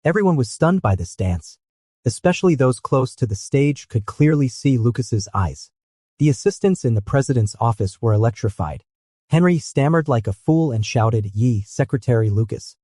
Everyone was stunned by this dance. Especially those close to the stage could clearly see Lucas's eyes. The assistants in the president's office were electrified. Henry stammered like a fool and shouted, "Ye, Secretary Lucas."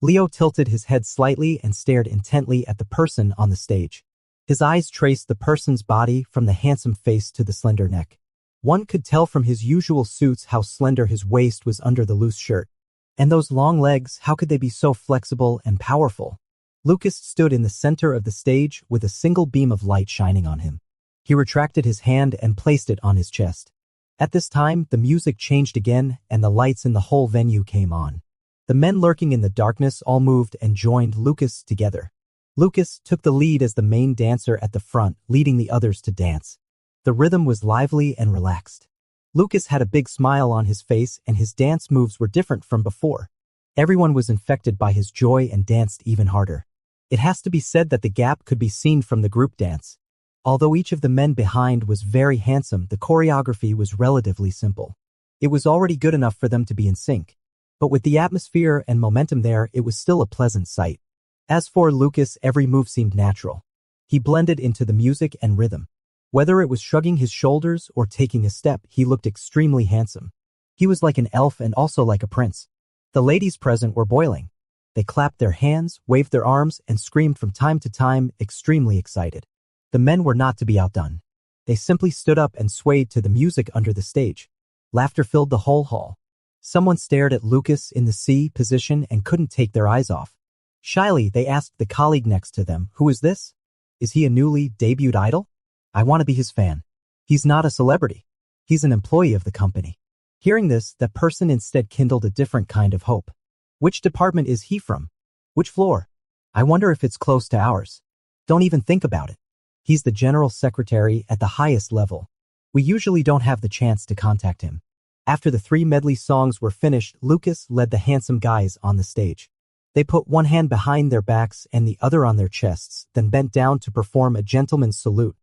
Leo tilted his head slightly and stared intently at the person on the stage. His eyes traced the person's body from the handsome face to the slender neck. One could tell from his usual suits how slender his waist was under the loose shirt. And those long legs, how could they be so flexible and powerful? Lucas stood in the center of the stage with a single beam of light shining on him. He retracted his hand and placed it on his chest. At this time, the music changed again and the lights in the whole venue came on. The men lurking in the darkness all moved and joined Lucas together. Lucas took the lead as the main dancer at the front, leading the others to dance. The rhythm was lively and relaxed. Lucas had a big smile on his face and his dance moves were different from before. Everyone was infected by his joy and danced even harder. It has to be said that the gap could be seen from the group dance. Although each of the men behind was very handsome, the choreography was relatively simple. It was already good enough for them to be in sync. But with the atmosphere and momentum there, it was still a pleasant sight. As for Lucas, every move seemed natural. He blended into the music and rhythm. Whether it was shrugging his shoulders or taking a step, he looked extremely handsome. He was like an elf and also like a prince. The ladies present were boiling. They clapped their hands, waved their arms, and screamed from time to time, extremely excited. The men were not to be outdone. They simply stood up and swayed to the music under the stage. Laughter filled the whole hall. Someone stared at Lucas in the C position and couldn't take their eyes off. Shyly, they asked the colleague next to them, "Who is this? Is he a newly debuted idol? I want to be his fan." "He's not a celebrity. He's an employee of the company." Hearing this, that person instead kindled a different kind of hope. "Which department is he from? Which floor? I wonder if it's close to ours." "Don't even think about it. He's the general secretary at the highest level. We usually don't have the chance to contact him." After the 3 medley songs were finished, Lucas led the handsome guys on the stage. They put one hand behind their backs and the other on their chests, then bent down to perform a gentleman's salute.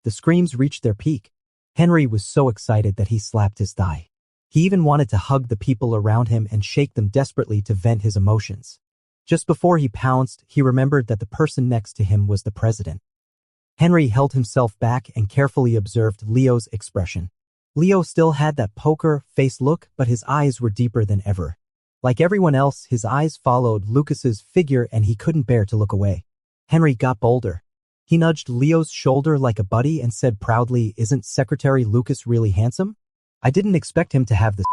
The screams reached their peak. Henry was so excited that he slapped his thigh. He even wanted to hug the people around him and shake them desperately to vent his emotions. Just before he pounced, he remembered that the person next to him was the president. Henry held himself back and carefully observed Leo's expression. Leo still had that poker face look, but his eyes were deeper than ever. Like everyone else, his eyes followed Lucas's figure and he couldn't bear to look away. Henry got bolder. He nudged Leo's shoulder like a buddy and said proudly, "Isn't Secretary Lucas really handsome? I didn't expect him to have this."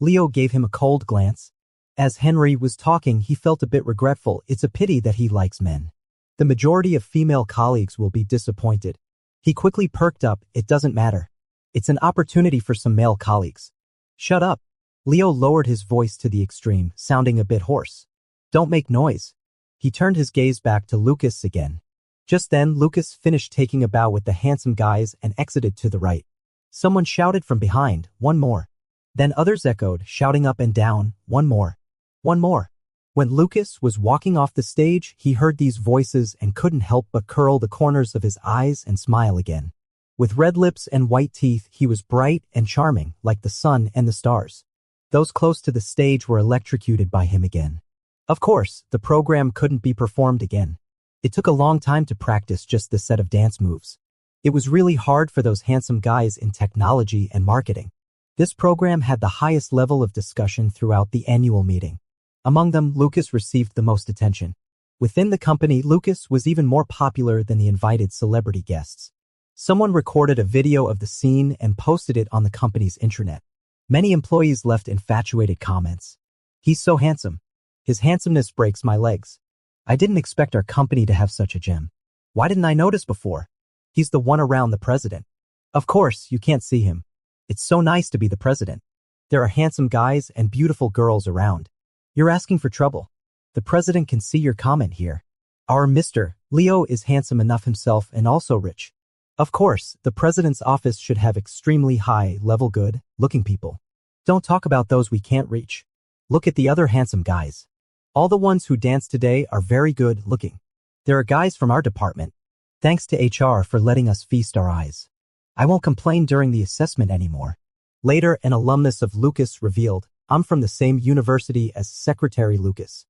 Leo gave him a cold glance. As Henry was talking, he felt a bit regretful. It's a pity that he likes men. The majority of female colleagues will be disappointed. He quickly perked up. "It doesn't matter. It's an opportunity for some male colleagues." "Shut up." Leo lowered his voice to the extreme, sounding a bit hoarse. "Don't make noise." He turned his gaze back to Lucas again. Just then, Lucas finished taking a bow with the handsome guys and exited to the right. Someone shouted from behind, "One more." Then others echoed, shouting up and down, "One more. One more." When Lucas was walking off the stage, he heard these voices and couldn't help but curl the corners of his eyes and smile again. With red lips and white teeth, he was bright and charming, like the sun and the stars. Those close to the stage were electrocuted by him again. Of course, the program couldn't be performed again. It took a long time to practice just this set of dance moves. It was really hard for those handsome guys in technology and marketing. This program had the highest level of discussion throughout the annual meeting. Among them, Lucas received the most attention. Within the company, Lucas was even more popular than the invited celebrity guests. Someone recorded a video of the scene and posted it on the company's intranet. Many employees left infatuated comments. "He's so handsome. His handsomeness breaks my legs. I didn't expect our company to have such a gem. Why didn't I notice before? He's the one around the president. Of course, you can't see him. It's so nice to be the president. There are handsome guys and beautiful girls around. You're asking for trouble. The president can see your comment here. Our Mr. Leo is handsome enough himself and also rich. Of course, the president's office should have extremely high-level good-looking people. Don't talk about those we can't reach. Look at the other handsome guys. All the ones who dance today are very good-looking. There are guys from our department. Thanks to HR for letting us feast our eyes. I won't complain during the assessment anymore." Later, an alumnus of Lucas revealed, "I'm from the same university as Secretary Lucas."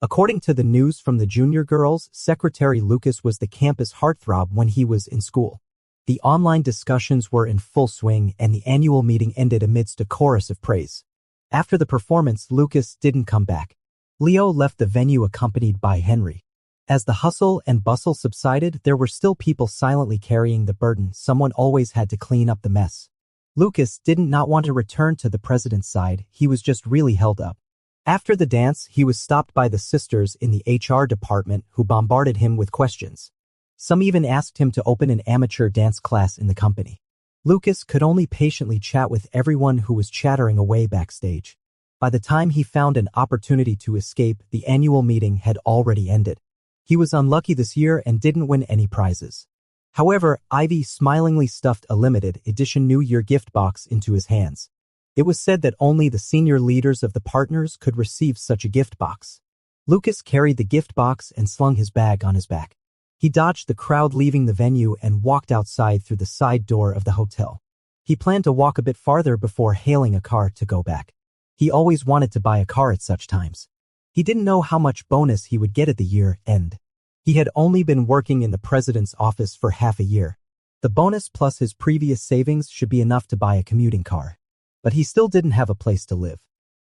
According to the news from the junior girls, Secretary Lucas was the campus heartthrob when he was in school. The online discussions were in full swing and the annual meeting ended amidst a chorus of praise. After the performance, Lucas didn't come back. Leo left the venue accompanied by Henry. As the hustle and bustle subsided, there were still people silently carrying the burden. Someone always had to clean up the mess. Lucas didn't not want to return to the president's side, he was just really held up. After the dance, he was stopped by the sisters in the HR department who bombarded him with questions. Some even asked him to open an amateur dance class in the company. Lucas could only patiently chat with everyone who was chattering away backstage. By the time he found an opportunity to escape, the annual meeting had already ended. He was unlucky this year and didn't win any prizes. However, Ivy smilingly stuffed a limited edition New Year gift box into his hands. It was said that only the senior leaders of the partners could receive such a gift box. Lucas carried the gift box and slung his bag on his back. He dodged the crowd leaving the venue and walked outside through the side door of the hotel. He planned to walk a bit farther before hailing a car to go back. He always wanted to buy a car at such times. He didn't know how much bonus he would get at the year end. He had only been working in the president's office for half a year. The bonus plus his previous savings should be enough to buy a commuting car. But he still didn't have a place to live.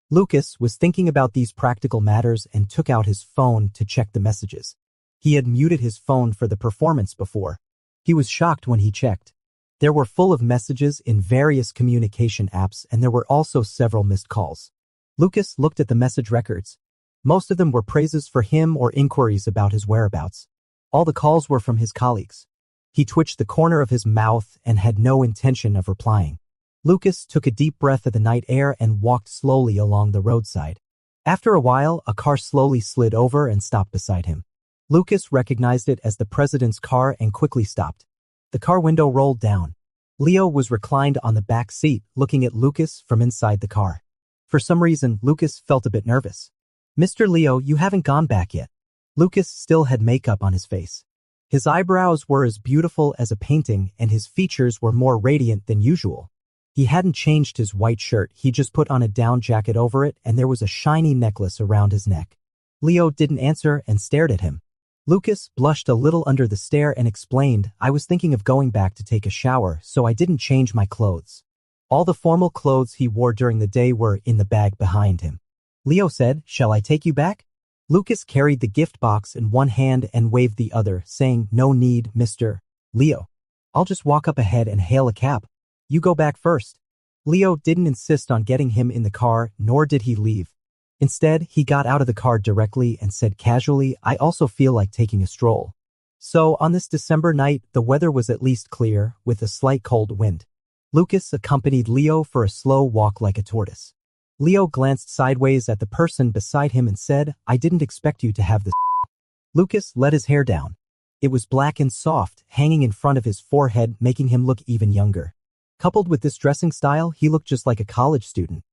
Lucas was thinking about these practical matters and took out his phone to check the messages. He had muted his phone for the performance before. He was shocked when he checked. There were full of messages in various communication apps and there were also several missed calls. Lucas looked at the message records. Most of them were praises for him or inquiries about his whereabouts. All the calls were from his colleagues. He twitched the corner of his mouth and had no intention of replying. Lucas took a deep breath of the night air and walked slowly along the roadside. After a while, a car slowly slid over and stopped beside him. Lucas recognized it as the president's car and quickly stopped. The car window rolled down. Leo was reclined on the back seat, looking at Lucas from inside the car. For some reason, Lucas felt a bit nervous. "Mr. Leo, you haven't gone back yet." Lucas still had makeup on his face. His eyebrows were as beautiful as a painting and his features were more radiant than usual. He hadn't changed his white shirt, he just put on a down jacket over it and there was a shiny necklace around his neck. Leo didn't answer and stared at him. Lucas blushed a little under the stare and explained, "I was thinking of going back to take a shower, so I didn't change my clothes." All the formal clothes he wore during the day were in the bag behind him. Leo said, "Shall I take you back?" Lucas carried the gift box in one hand and waved the other, saying, "No need, Mr. Leo. I'll just walk up ahead and hail a cab. You go back first." Leo didn't insist on getting him in the car, nor did he leave. Instead, he got out of the car directly and said casually, "I also feel like taking a stroll." So, on this December night, the weather was at least clear, with a slight cold wind. Lucas accompanied Leo for a slow walk like a tortoise. Leo glanced sideways at the person beside him and said, "I didn't expect you to have this." Lucas let his hair down. It was black and soft, hanging in front of his forehead, making him look even younger. Coupled with this dressing style, he looked just like a college student.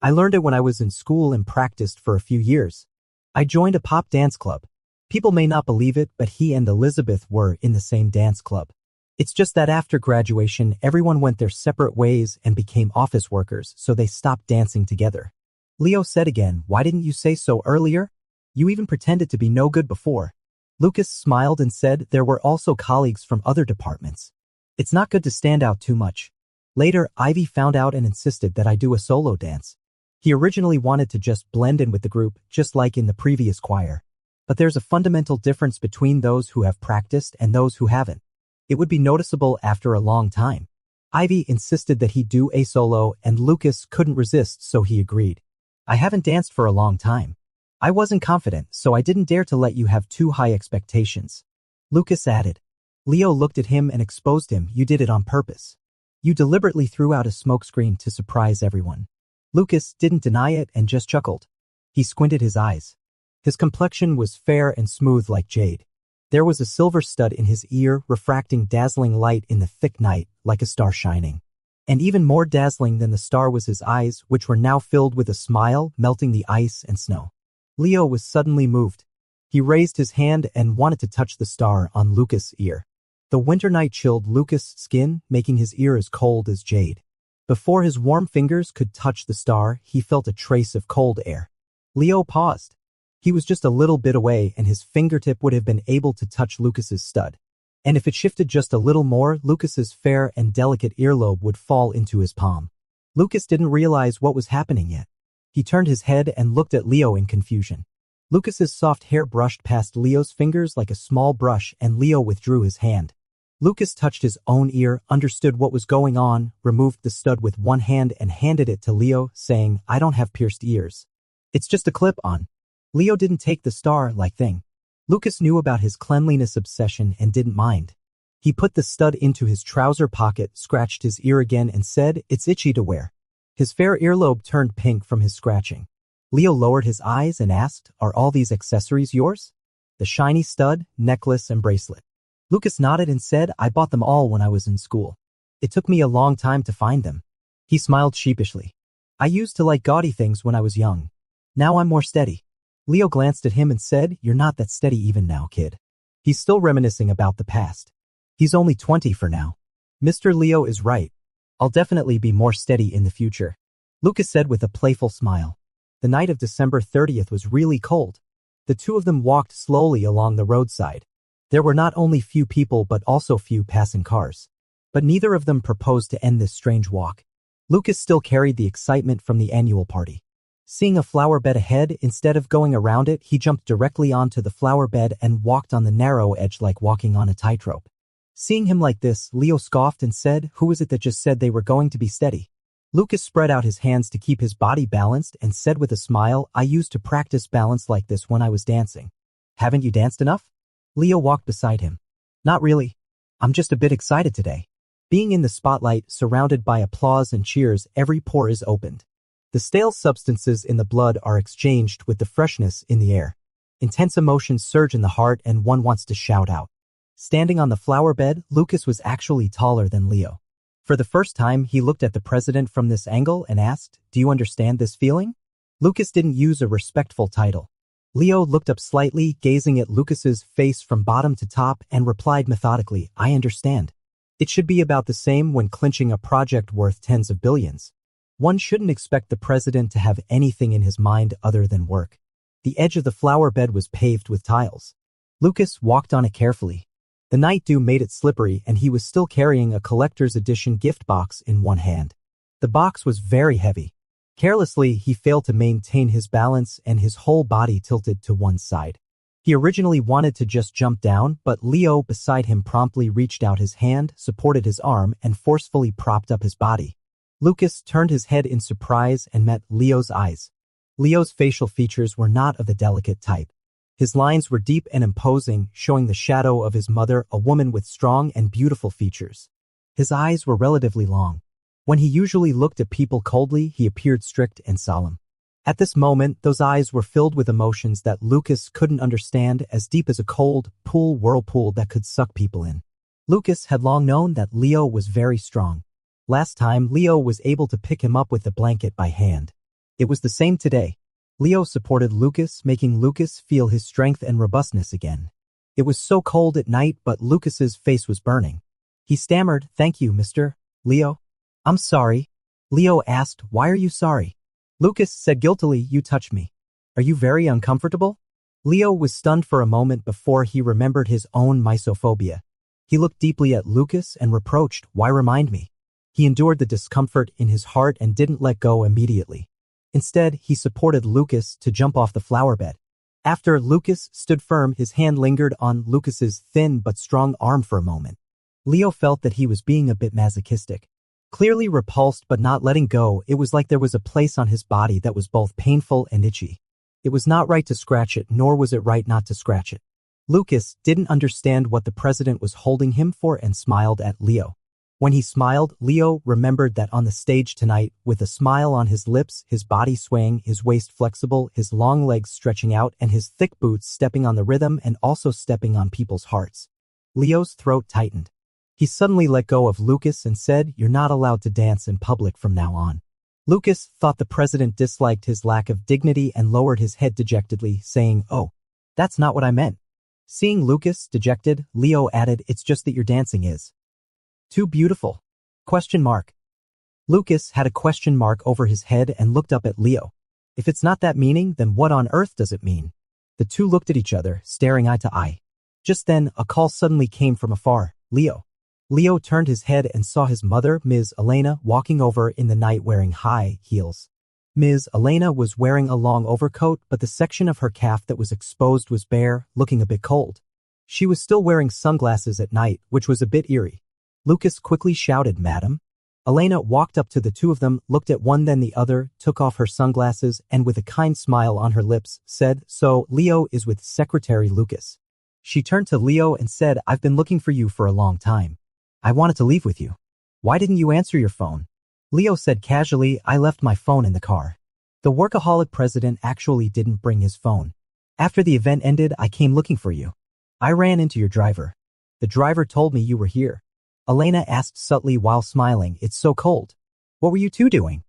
"I learned it when I was in school and practiced for a few years. I joined a pop dance club. People may not believe it, but he and Elizabeth were in the same dance club. It's just that after graduation, everyone went their separate ways and became office workers, so they stopped dancing together." Leo said again, "Why didn't you say so earlier? You even pretended to be no good before." Lucas smiled and said there were also colleagues from other departments. "It's not good to stand out too much." Later, Ivy found out and insisted that I do a solo dance. He originally wanted to just blend in with the group, just like in the previous choir. But there's a fundamental difference between those who have practiced and those who haven't. It would be noticeable after a long time. Ivy insisted that he do a solo and Lucas couldn't resist, so he agreed. "I haven't danced for a long time. I wasn't confident, so I didn't dare to let you have too high expectations." Lucas added. Leo looked at him and exposed him. "You did it on purpose. You deliberately threw out a smokescreen to surprise everyone." Lucas didn't deny it and just chuckled. He squinted his eyes. His complexion was fair and smooth like jade. There was a silver stud in his ear, refracting dazzling light in the thick night, like a star shining. And even more dazzling than the star was his eyes, which were now filled with a smile, melting the ice and snow. Leo was suddenly moved. He raised his hand and wanted to touch the star on Lucas' ear. The winter night chilled Lucas' skin, making his ear as cold as jade. Before his warm fingers could touch the star, he felt a trace of cold air. Leo paused. He was just a little bit away and his fingertip would have been able to touch Lucas's stud. And if it shifted just a little more, Lucas's fair and delicate earlobe would fall into his palm. Lucas didn't realize what was happening yet. He turned his head and looked at Leo in confusion. Lucas's soft hair brushed past Leo's fingers like a small brush and Leo withdrew his hand. Lucas touched his own ear, understood what was going on, removed the stud with one hand and handed it to Leo, saying, "I don't have pierced ears. It's just a clip-on." Leo didn't take the star-like thing. Lucas knew about his cleanliness obsession and didn't mind. He put the stud into his trouser pocket, scratched his ear again and said, "It's itchy to wear." His fair earlobe turned pink from his scratching. Leo lowered his eyes and asked, "Are all these accessories yours?" The shiny stud, necklace, and bracelet. Lucas nodded and said, "I bought them all when I was in school. It took me a long time to find them." He smiled sheepishly. "I used to like gaudy things when I was young. Now I'm more steady." Leo glanced at him and said, "You're not that steady even now, kid." He's still reminiscing about the past. He's only 20 for now. Mr. Leo is right. I'll definitely be more steady in the future, Lucas said with a playful smile. The night of December 30th was really cold. The two of them walked slowly along the roadside. There were not only few people but also few passing cars. But neither of them proposed to end this strange walk. Lucas still carried the excitement from the annual party. Seeing a flower bed ahead, instead of going around it, he jumped directly onto the flower bed and walked on the narrow edge like walking on a tightrope. Seeing him like this, Leo scoffed and said, "Who is it that just said they were going to be steady?" Lucas spread out his hands to keep his body balanced and said with a smile, "I used to practice balance like this when I was dancing." "Haven't you danced enough?" Leo walked beside him. "Not really. I'm just a bit excited today." Being in the spotlight, surrounded by applause and cheers, every pore is opened. The stale substances in the blood are exchanged with the freshness in the air. Intense emotions surge in the heart and one wants to shout out. Standing on the flower bed, Lucas was actually taller than Leo. For the first time, he looked at the president from this angle and asked, "Do you understand this feeling?" Lucas didn't use a respectful title. Leo looked up slightly, gazing at Lucas's face from bottom to top, and replied methodically, "I understand. It should be about the same when clinching a project worth tens of billions. One shouldn't expect the president to have anything in his mind other than work." The edge of the flower bed was paved with tiles. Lucas walked on it carefully. The night dew made it slippery and he was still carrying a collector's edition gift box in one hand. The box was very heavy. Carelessly, he failed to maintain his balance and his whole body tilted to one side. He originally wanted to just jump down, but Leo beside him promptly reached out his hand, supported his arm, and forcefully propped up his body. Lucas turned his head in surprise and met Leo's eyes. Leo's facial features were not of the delicate type. His lines were deep and imposing, showing the shadow of his mother, a woman with strong and beautiful features. His eyes were relatively long. When he usually looked at people coldly, he appeared strict and solemn. At this moment, those eyes were filled with emotions that Lucas couldn't understand, as deep as a cold pool whirlpool that could suck people in. Lucas had long known that Leo was very strong. Last time, Leo was able to pick him up with the blanket by hand. It was the same today. Leo supported Lucas, making Lucas feel his strength and robustness again. It was so cold at night, but Lucas's face was burning. He stammered, "Thank you, Mr. Leo." "I'm sorry." Leo asked, "Why are you sorry?" Lucas said guiltily, "You touched me. Are you very uncomfortable?" Leo was stunned for a moment before he remembered his own misophobia. He looked deeply at Lucas and reproached, "Why remind me?" He endured the discomfort in his heart and didn't let go immediately. Instead, he supported Lucas to jump off the flower bed. After Lucas stood firm, his hand lingered on Lucas's thin but strong arm for a moment. Leo felt that he was being a bit masochistic. Clearly repulsed but not letting go, it was like there was a place on his body that was both painful and itchy. It was not right to scratch it, nor was it right not to scratch it. Lucas didn't understand what the president was holding him for and smiled at Leo. When he smiled, Leo remembered that on the stage tonight, with a smile on his lips, his body swaying, his waist flexible, his long legs stretching out, and his thick boots stepping on the rhythm and also stepping on people's hearts. Leo's throat tightened. He suddenly let go of Lucas and said, "You're not allowed to dance in public from now on." Lucas thought the president disliked his lack of dignity and lowered his head dejectedly, saying, "Oh, that's not what I meant." Seeing Lucas dejected, Leo added, "It's just that your dancing is too beautiful?" Lucas had a question mark over his head and looked up at Leo. "If it's not that meaning, then what on earth does it mean?" The two looked at each other, staring eye to eye. Just then, a call suddenly came from afar. Leo. Leo turned his head and saw his mother, Ms. Elena, walking over in the night wearing high heels. Ms. Elena was wearing a long overcoat, but the section of her calf that was exposed was bare, looking a bit cold. She was still wearing sunglasses at night, which was a bit eerie. Lucas quickly shouted, "Madam." Elena walked up to the two of them, looked at one then the other, took off her sunglasses, and with a kind smile on her lips, said, "So, Leo is with Secretary Lucas." She turned to Leo and said, "I've been looking for you for a long time. I wanted to leave with you. Why didn't you answer your phone?" Leo said casually, "I left my phone in the car." The workaholic president actually didn't bring his phone. "After the event ended, I came looking for you. I ran into your driver. The driver told me you were here." Elena asked subtly while smiling, "It's so cold. What were you two doing?"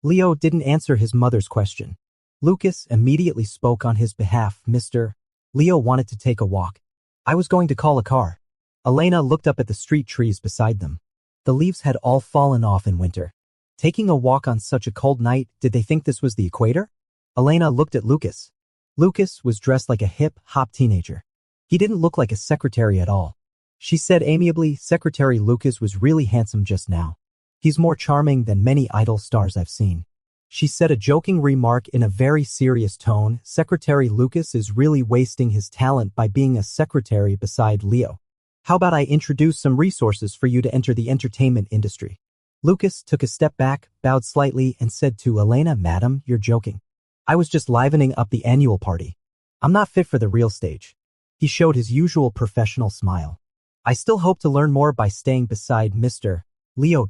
Leo didn't answer his mother's question. Lucas immediately spoke on his behalf. "Mr. Leo wanted to take a walk. I was going to call a car." Elena looked up at the street trees beside them. The leaves had all fallen off in winter. Taking a walk on such a cold night, did they think this was the equator? Elena looked at Lucas. Lucas was dressed like a hip-hop teenager. He didn't look like a secretary at all. She said amiably, "Secretary Lucas was really handsome just now. He's more charming than many idol stars I've seen." She said a joking remark in a very serious tone. "Secretary Lucas is really wasting his talent by being a secretary beside Leo. How about I introduce some resources for you to enter the entertainment industry?" Lucas took a step back, bowed slightly, and said to Elena, "Madam, you're joking. I was just livening up the annual party. I'm not fit for the real stage." He showed his usual professional smile. "I still hope to learn more by staying beside Mr. Leo.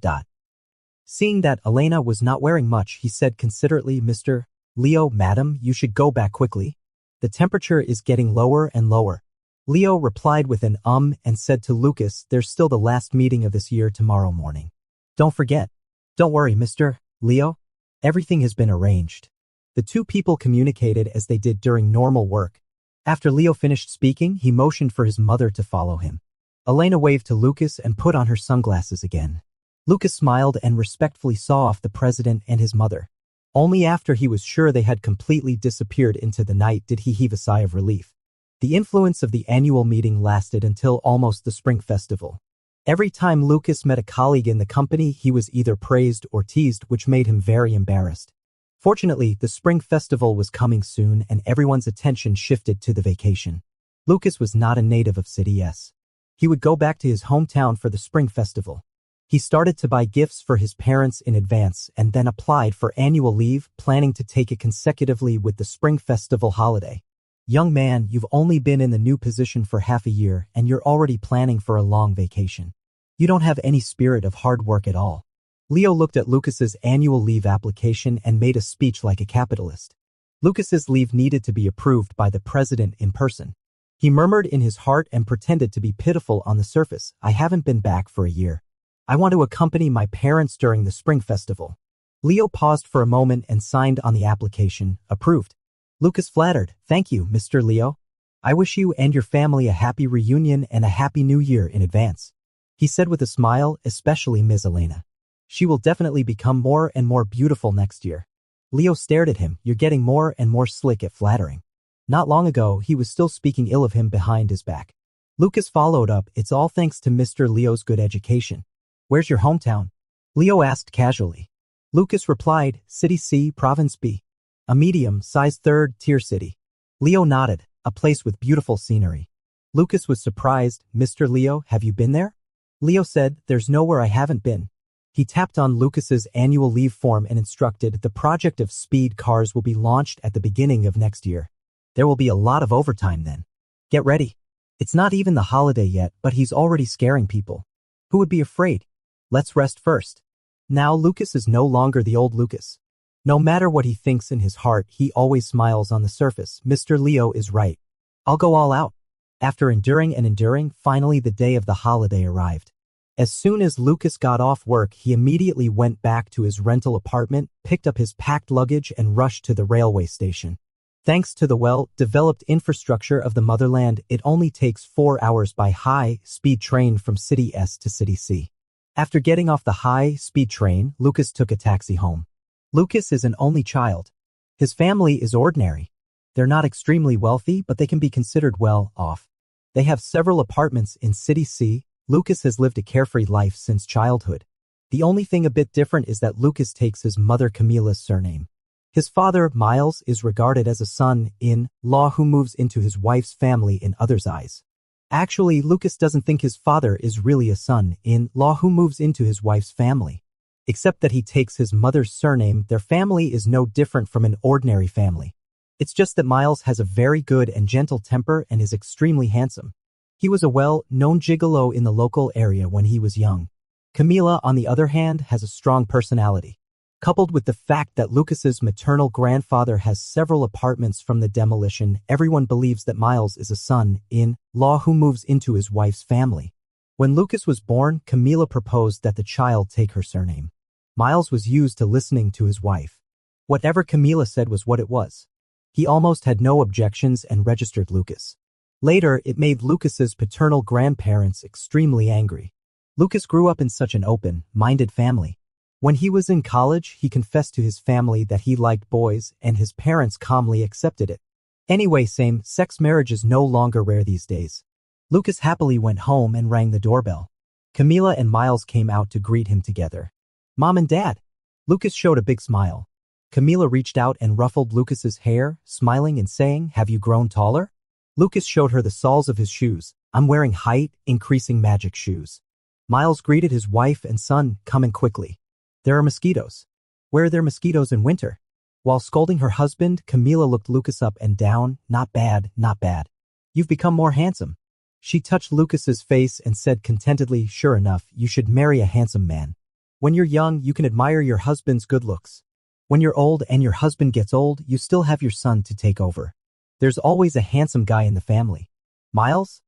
Seeing that Elena was not wearing much, he said considerately, "Mr. Leo, madam, you should go back quickly. The temperature is getting lower and lower." Leo replied with an and said to Lucas, "There's still the last meeting of this year tomorrow morning. Don't forget." "Don't worry, Mr. Leo. Everything has been arranged." The two people communicated as they did during normal work. After Leo finished speaking, he motioned for his mother to follow him. Elena waved to Lucas and put on her sunglasses again. Lucas smiled and respectfully saw off the president and his mother. Only after he was sure they had completely disappeared into the night did he heave a sigh of relief. The influence of the annual meeting lasted until almost the spring festival. Every time Lucas met a colleague in the company, he was either praised or teased, which made him very embarrassed. Fortunately, the spring festival was coming soon and everyone's attention shifted to the vacation. Lucas was not a native of City S. He would go back to his hometown for the spring festival. He started to buy gifts for his parents in advance and then applied for annual leave, planning to take it consecutively with the spring festival holiday. "Young man, you've only been in the new position for half a year and you're already planning for a long vacation. You don't have any spirit of hard work at all." Leo looked at Lucas's annual leave application and made a speech like a capitalist. Lucas's leave needed to be approved by the president in person. He murmured in his heart and pretended to be pitiful on the surface, "I haven't been back for a year. I want to accompany my parents during the spring festival." Leo paused for a moment and signed on the application, approved. Lucas flattered, "Thank you, Mr. Leo. I wish you and your family a happy reunion and a happy new year in advance." He said with a smile, "Especially Ms. Elena. She will definitely become more and more beautiful next year." Leo stared at him, "You're getting more and more slick at flattering. Not long ago, he was still speaking ill of him behind his back." Lucas followed up, "It's all thanks to Mr. Leo's good education." "Where's your hometown?" Leo asked casually. Lucas replied, "City C, Province B. A medium-sized third-tier city." Leo nodded, "A place with beautiful scenery." Lucas was surprised, "Mr. Leo, have you been there?" Leo said, "There's nowhere I haven't been." He tapped on Lucas's annual leave form and instructed, "The project of speed cars will be launched at the beginning of next year. There will be a lot of overtime then. Get ready. It's not even the holiday yet, but he's already scaring people. Who would be afraid? Let's rest first." Now Lucas is no longer the old Lucas. No matter what he thinks in his heart, he always smiles on the surface. Mr. Leo is right. I'll go all out. After enduring and enduring, finally the day of the holiday arrived. As soon as Lucas got off work, he immediately went back to his rental apartment, picked up his packed luggage, and rushed to the railway station. Thanks to the well-developed infrastructure of the motherland, it only takes 4 hours by high-speed train from City S to City C. After getting off the high-speed train, Lucas took a taxi home. Lucas is an only child. His family is ordinary. They're not extremely wealthy, but they can be considered well off. They have several apartments in City C. Lucas has lived a carefree life since childhood. The only thing a bit different is that Lucas takes his mother Camila's surname. His father, Miles, is regarded as a son-in-law who moves into his wife's family in others' eyes. Actually, Lucas doesn't think his father is really a son-in-law who moves into his wife's family. Except that he takes his mother's surname, their family is no different from an ordinary family. It's just that Miles has a very good and gentle temper and is extremely handsome. He was a well-known gigolo in the local area when he was young. Camila, on the other hand, has a strong personality. Coupled with the fact that Lucas's maternal grandfather has several apartments from the demolition, everyone believes that Miles is a son-in-law who moves into his wife's family. When Lucas was born, Camila proposed that the child take her surname. Miles was used to listening to his wife. Whatever Camila said was what it was. He almost had no objections and registered Lucas. Later, it made Lucas's paternal grandparents extremely angry. Lucas grew up in such an open-minded family. When he was in college, he confessed to his family that he liked boys, and his parents calmly accepted it. Anyway, same-sex marriage is no longer rare these days. Lucas happily went home and rang the doorbell. Camila and Miles came out to greet him together. "Mom and Dad." Lucas showed a big smile. Camila reached out and ruffled Lucas's hair, smiling and saying, "Have you grown taller?" Lucas showed her the soles of his shoes. "I'm wearing height-increasing magic shoes." Miles greeted his wife and son, coming quickly. "There are mosquitoes." "Where are there mosquitoes in winter?" While scolding her husband, Camila looked Lucas up and down. "Not bad, not bad. You've become more handsome." She touched Lucas's face and said contentedly, "Sure enough, you should marry a handsome man. When you're young, you can admire your husband's good looks. When you're old and your husband gets old, you still have your son to take over. There's always a handsome guy in the family." "Miles?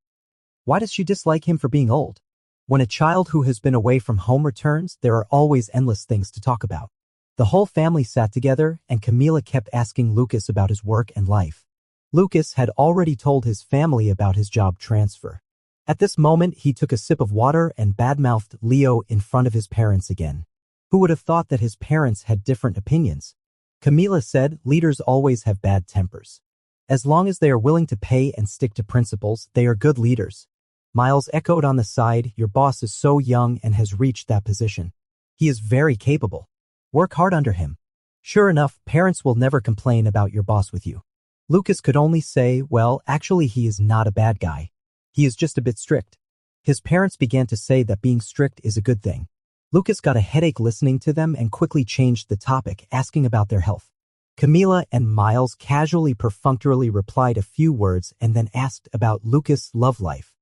Why does she dislike him for being old?" When a child who has been away from home returns, there are always endless things to talk about. The whole family sat together, and Camila kept asking Lucas about his work and life. Lucas had already told his family about his job transfer. At this moment, he took a sip of water and badmouthed Leo in front of his parents again. Who would have thought that his parents had different opinions? Camila said, "Leaders always have bad tempers. As long as they are willing to pay and stick to principles, they are good leaders." Miles echoed on the side, "Your boss is so young and has reached that position. He is very capable. Work hard under him." Sure enough, parents will never complain about your boss with you. Lucas could only say, "Well, actually he is not a bad guy. He is just a bit strict." His parents began to say that being strict is a good thing. Lucas got a headache listening to them and quickly changed the topic, asking about their health. Camila and Miles casually perfunctorily replied a few words and then asked about Lucas' love life.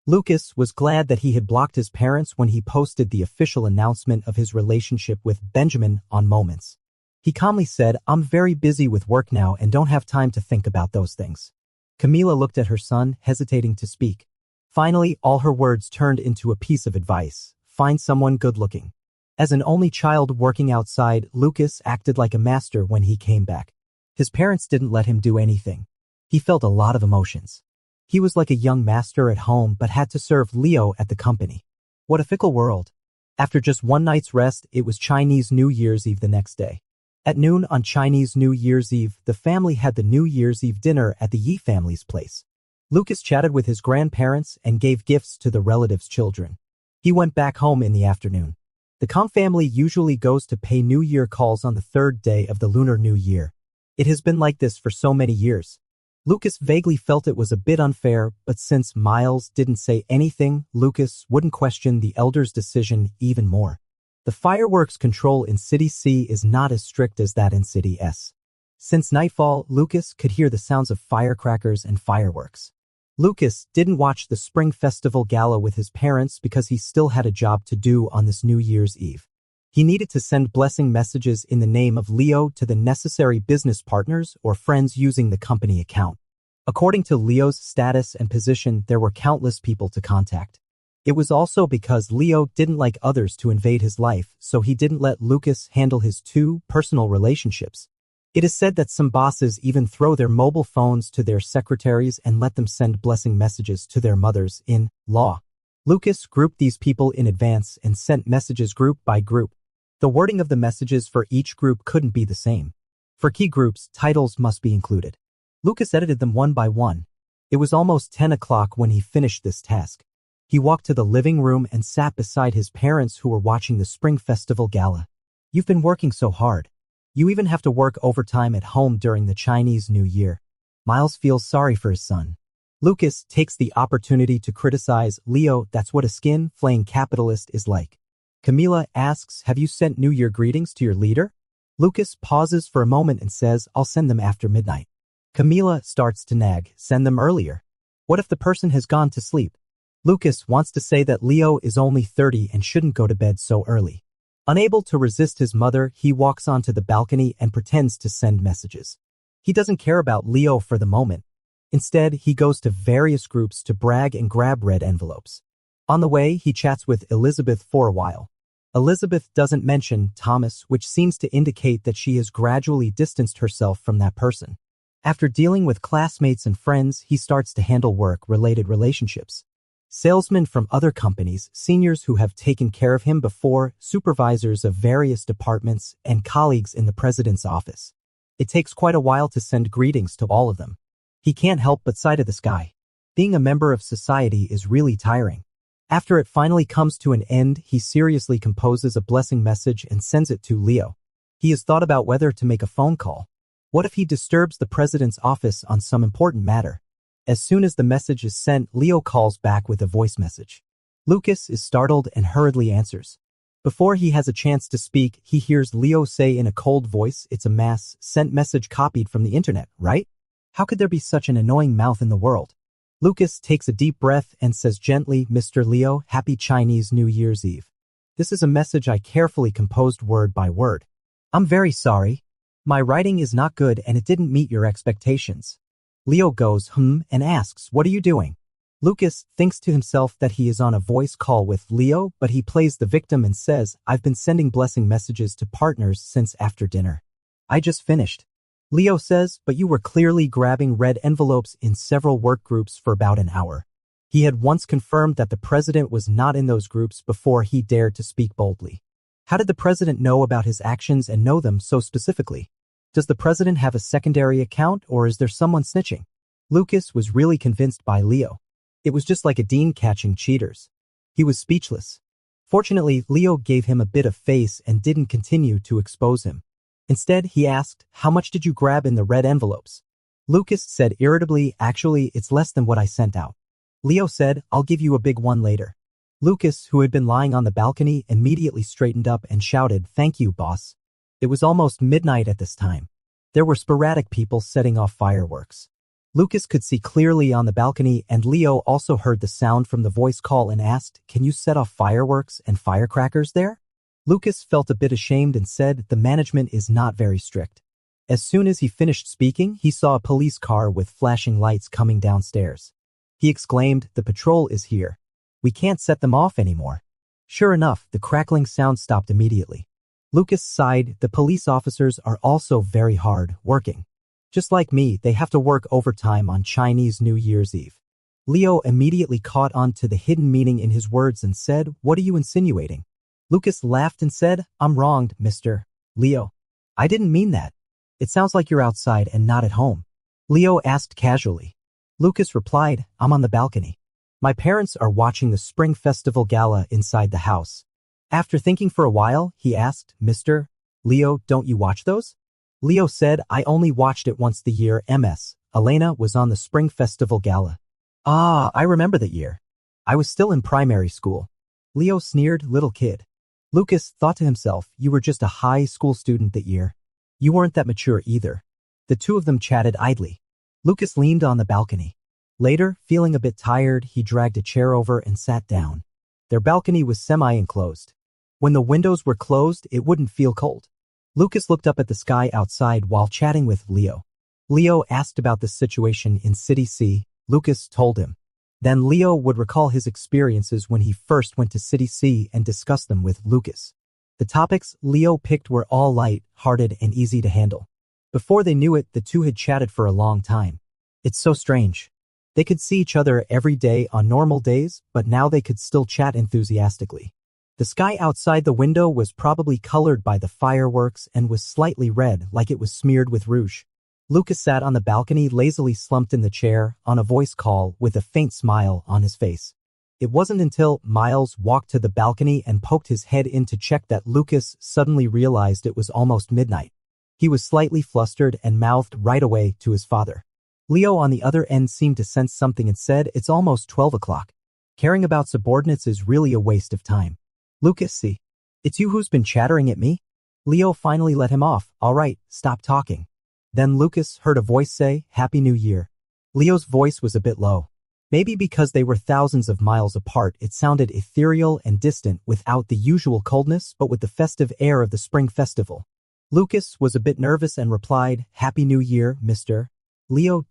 Lucas was glad that he had blocked his parents when he posted the official announcement of his relationship with Benjamin on Moments. He calmly said, "I'm very busy with work now and don't have time to think about those things." Camila looked at her son, hesitating to speak. Finally, all her words turned into a piece of advice: find someone good-looking. As an only child working outside, Lucas acted like a master when he came back. His parents didn't let him do anything. He felt a lot of emotions. He was like a young master at home but had to serve Leo at the company. What a fickle world. After just one night's rest, it was Chinese New Year's Eve the next day. At noon on Chinese New Year's Eve, the family had the New Year's Eve dinner at the Yi family's place. Lucas chatted with his grandparents and gave gifts to the relatives' children. He went back home in the afternoon. The Kong family usually goes to pay New Year calls on the third day of the Lunar New Year. It has been like this for so many years. Lucas vaguely felt it was a bit unfair, but since Miles didn't say anything, Lucas wouldn't question the elders' decision even more. The fireworks control in City C is not as strict as that in City S. Since nightfall, Lucas could hear the sounds of firecrackers and fireworks. Lucas didn't watch the Spring Festival Gala with his parents because he still had a job to do on this New Year's Eve. He needed to send blessing messages in the name of Leo to the necessary business partners or friends using the company account. According to Leo's status and position, there were countless people to contact. It was also because Leo didn't like others to invade his life, so he didn't let Lucas handle his two personal relationships. It is said that some bosses even throw their mobile phones to their secretaries and let them send blessing messages to their mothers-in-law. Lucas grouped these people in advance and sent messages group by group. The wording of the messages for each group couldn't be the same. For key groups, titles must be included. Lucas edited them one by one. It was almost 10 o'clock when he finished this task. He walked to the living room and sat beside his parents who were watching the Spring Festival Gala. You've been working so hard. You even have to work overtime at home during the Chinese New Year. Miles feels sorry for his son. Lucas takes the opportunity to criticize Leo. That's what a skin-flaying capitalist is like. Camila asks, have you sent New Year greetings to your leader? Lucas pauses for a moment and says, I'll send them after midnight. Camila starts to nag, send them earlier. What if the person has gone to sleep? Lucas wants to say that Leo is only 30 and shouldn't go to bed so early. Unable to resist his mother, he walks onto the balcony and pretends to send messages. He doesn't care about Leo for the moment. Instead, he goes to various groups to brag and grab red envelopes. On the way, he chats with Elizabeth for a while. Elizabeth doesn't mention Thomas, which seems to indicate that she has gradually distanced herself from that person. After dealing with classmates and friends, he starts to handle work-related relationships. Salesmen from other companies, seniors who have taken care of him before, supervisors of various departments, and colleagues in the president's office. It takes quite a while to send greetings to all of them. He can't help but sigh to the sky. Being a member of society is really tiring. After it finally comes to an end, he seriously composes a blessing message and sends it to Leo. He has thought about whether to make a phone call. What if he disturbs the president's office on some important matter? As soon as the message is sent, Leo calls back with a voice message. Lucas is startled and hurriedly answers. Before he has a chance to speak, he hears Leo say in a cold voice, it's a mass-sent message copied from the internet, right? How could there be such an annoying mouth in the world? Lucas takes a deep breath and says gently, Mr. Leo, Happy Chinese New Year's Eve. This is a message I carefully composed word by word. I'm very sorry. My writing is not good and it didn't meet your expectations. Leo goes, and asks, what are you doing? Lucas thinks to himself that he is on a voice call with Leo, but he plays the victim and says, I've been sending blessing messages to partners since after dinner. I just finished. Leo says, but you were clearly grabbing red envelopes in several work groups for about an hour. He had once confirmed that the president was not in those groups before he dared to speak boldly. How did the president know about his actions and know them so specifically? Does the president have a secondary account or is there someone snitching? Lucas was really convinced by Leo. It was just like a dean catching cheaters. He was speechless. Fortunately, Leo gave him a bit of face and didn't continue to expose him. Instead, he asked, how much did you grab in the red envelopes? Lucas said irritably, actually, it's less than what I sent out. Leo said, I'll give you a big one later. Lucas, who had been lying on the balcony, immediately straightened up and shouted, thank you, boss. It was almost midnight at this time. There were sporadic people setting off fireworks. Lucas could see clearly on the balcony and Leo also heard the sound from the voice call and asked, can you set off fireworks and firecrackers there? Lucas felt a bit ashamed and said, the management is not very strict. As soon as he finished speaking, he saw a police car with flashing lights coming downstairs. He exclaimed, the patrol is here. We can't set them off anymore. Sure enough, the crackling sound stopped immediately. Lucas sighed, the police officers are also very hard working. Just like me, they have to work overtime on Chinese New Year's Eve. Leo immediately caught on to the hidden meaning in his words and said, what are you insinuating? Lucas laughed and said, I'm wronged, Mr. Leo. I didn't mean that. It sounds like you're outside and not at home. Leo asked casually. Lucas replied, I'm on the balcony. My parents are watching the Spring Festival Gala inside the house. After thinking for a while, he asked, Mr. Leo, don't you watch those? Leo said, I only watched it once the year Ms. Elena was on the Spring Festival Gala. Ah, I remember that year. I was still in primary school. Leo sneered, little kid. Lucas thought to himself, you were just a high school student that year. You weren't that mature either. The two of them chatted idly. Lucas leaned on the balcony. Later, feeling a bit tired, he dragged a chair over and sat down. Their balcony was semi-enclosed. When the windows were closed, it wouldn't feel cold. Lucas looked up at the sky outside while chatting with Leo. Leo asked about the situation in City C. Lucas told him. Then Leo would recall his experiences when he first went to City C and discuss them with Lucas. The topics Leo picked were all light-hearted and easy to handle. Before they knew it, the two had chatted for a long time. It's so strange. They could see each other every day on normal days, but now they could still chat enthusiastically. The sky outside the window was probably colored by the fireworks and was slightly red like it was smeared with rouge. Lucas sat on the balcony lazily slumped in the chair on a voice call with a faint smile on his face. It wasn't until Miles walked to the balcony and poked his head in to check that Lucas suddenly realized it was almost midnight. He was slightly flustered and mouthed right away to his father. Leo on the other end seemed to sense something and said, "It's almost 12 o'clock. Caring about subordinates is really a waste of time." "Lucas, see? It's you who's been chattering at me?" Leo finally let him off. "All right, stop talking." Then Lucas heard a voice say, "Happy New Year." Leo's voice was a bit low. Maybe because they were thousands of miles apart, it sounded ethereal and distant without the usual coldness but with the festive air of the spring festival. Lucas was a bit nervous and replied, "Happy New Year, Mr. Leo.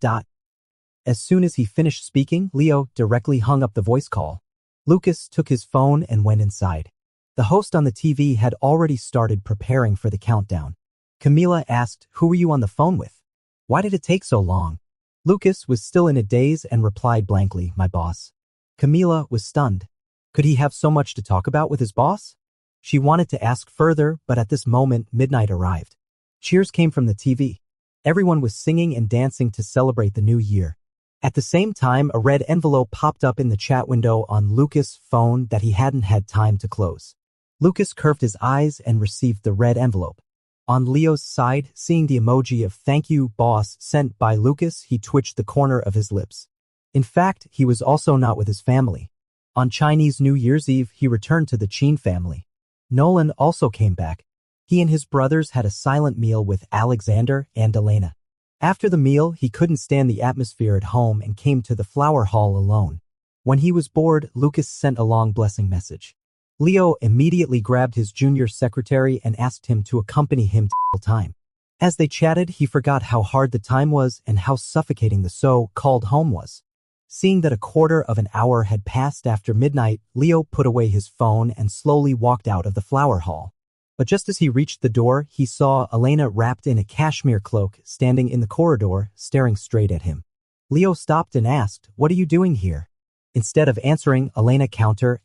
As soon as he finished speaking, Leo directly hung up the voice call. Lucas took his phone and went inside. The host on the TV had already started preparing for the countdown. Camila asked, "Who were you on the phone with? Why did it take so long?" Lucas was still in a daze and replied blankly, "My boss." Camila was stunned. Could he have so much to talk about with his boss? She wanted to ask further, but at this moment, midnight arrived. Cheers came from the TV. Everyone was singing and dancing to celebrate the new year. At the same time, a red envelope popped up in the chat window on Lucas' phone that he hadn't had time to close. Lucas curved his eyes and received the red envelope. On Leo's side, seeing the emoji of "Thank you, boss" sent by Lucas, he twitched the corner of his lips. In fact, he was also not with his family. On Chinese New Year's Eve, he returned to the Chin family. Nolan also came back. He and his brothers had a silent meal with Alexander and Elena. After the meal, he couldn't stand the atmosphere at home and came to the flower hall alone. When he was bored, Lucas sent a long blessing message. Leo immediately grabbed his junior secretary and asked him to accompany him to time. As they chatted, he forgot how hard the time was and how suffocating the so-called home was. Seeing that a quarter of an hour had passed after midnight, Leo put away his phone and slowly walked out of the flower hall. But just as he reached the door, he saw Elena wrapped in a cashmere cloak standing in the corridor, staring straight at him. Leo stopped and asked, "What are you doing here?" Instead of answering, Elena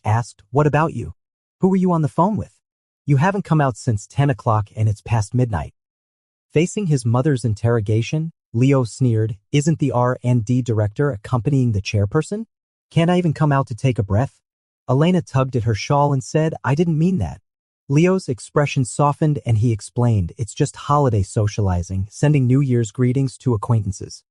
asked, "What about you? Who were you on the phone with? You haven't come out since 10 o'clock and it's past midnight." Facing his mother's interrogation, Leo sneered, "Isn't the R&D director accompanying the chairperson? Can't I even come out to take a breath?" Elena tugged at her shawl and said, "I didn't mean that." Leo's expression softened and he explained, "It's just holiday socializing, sending New Year's greetings to acquaintances."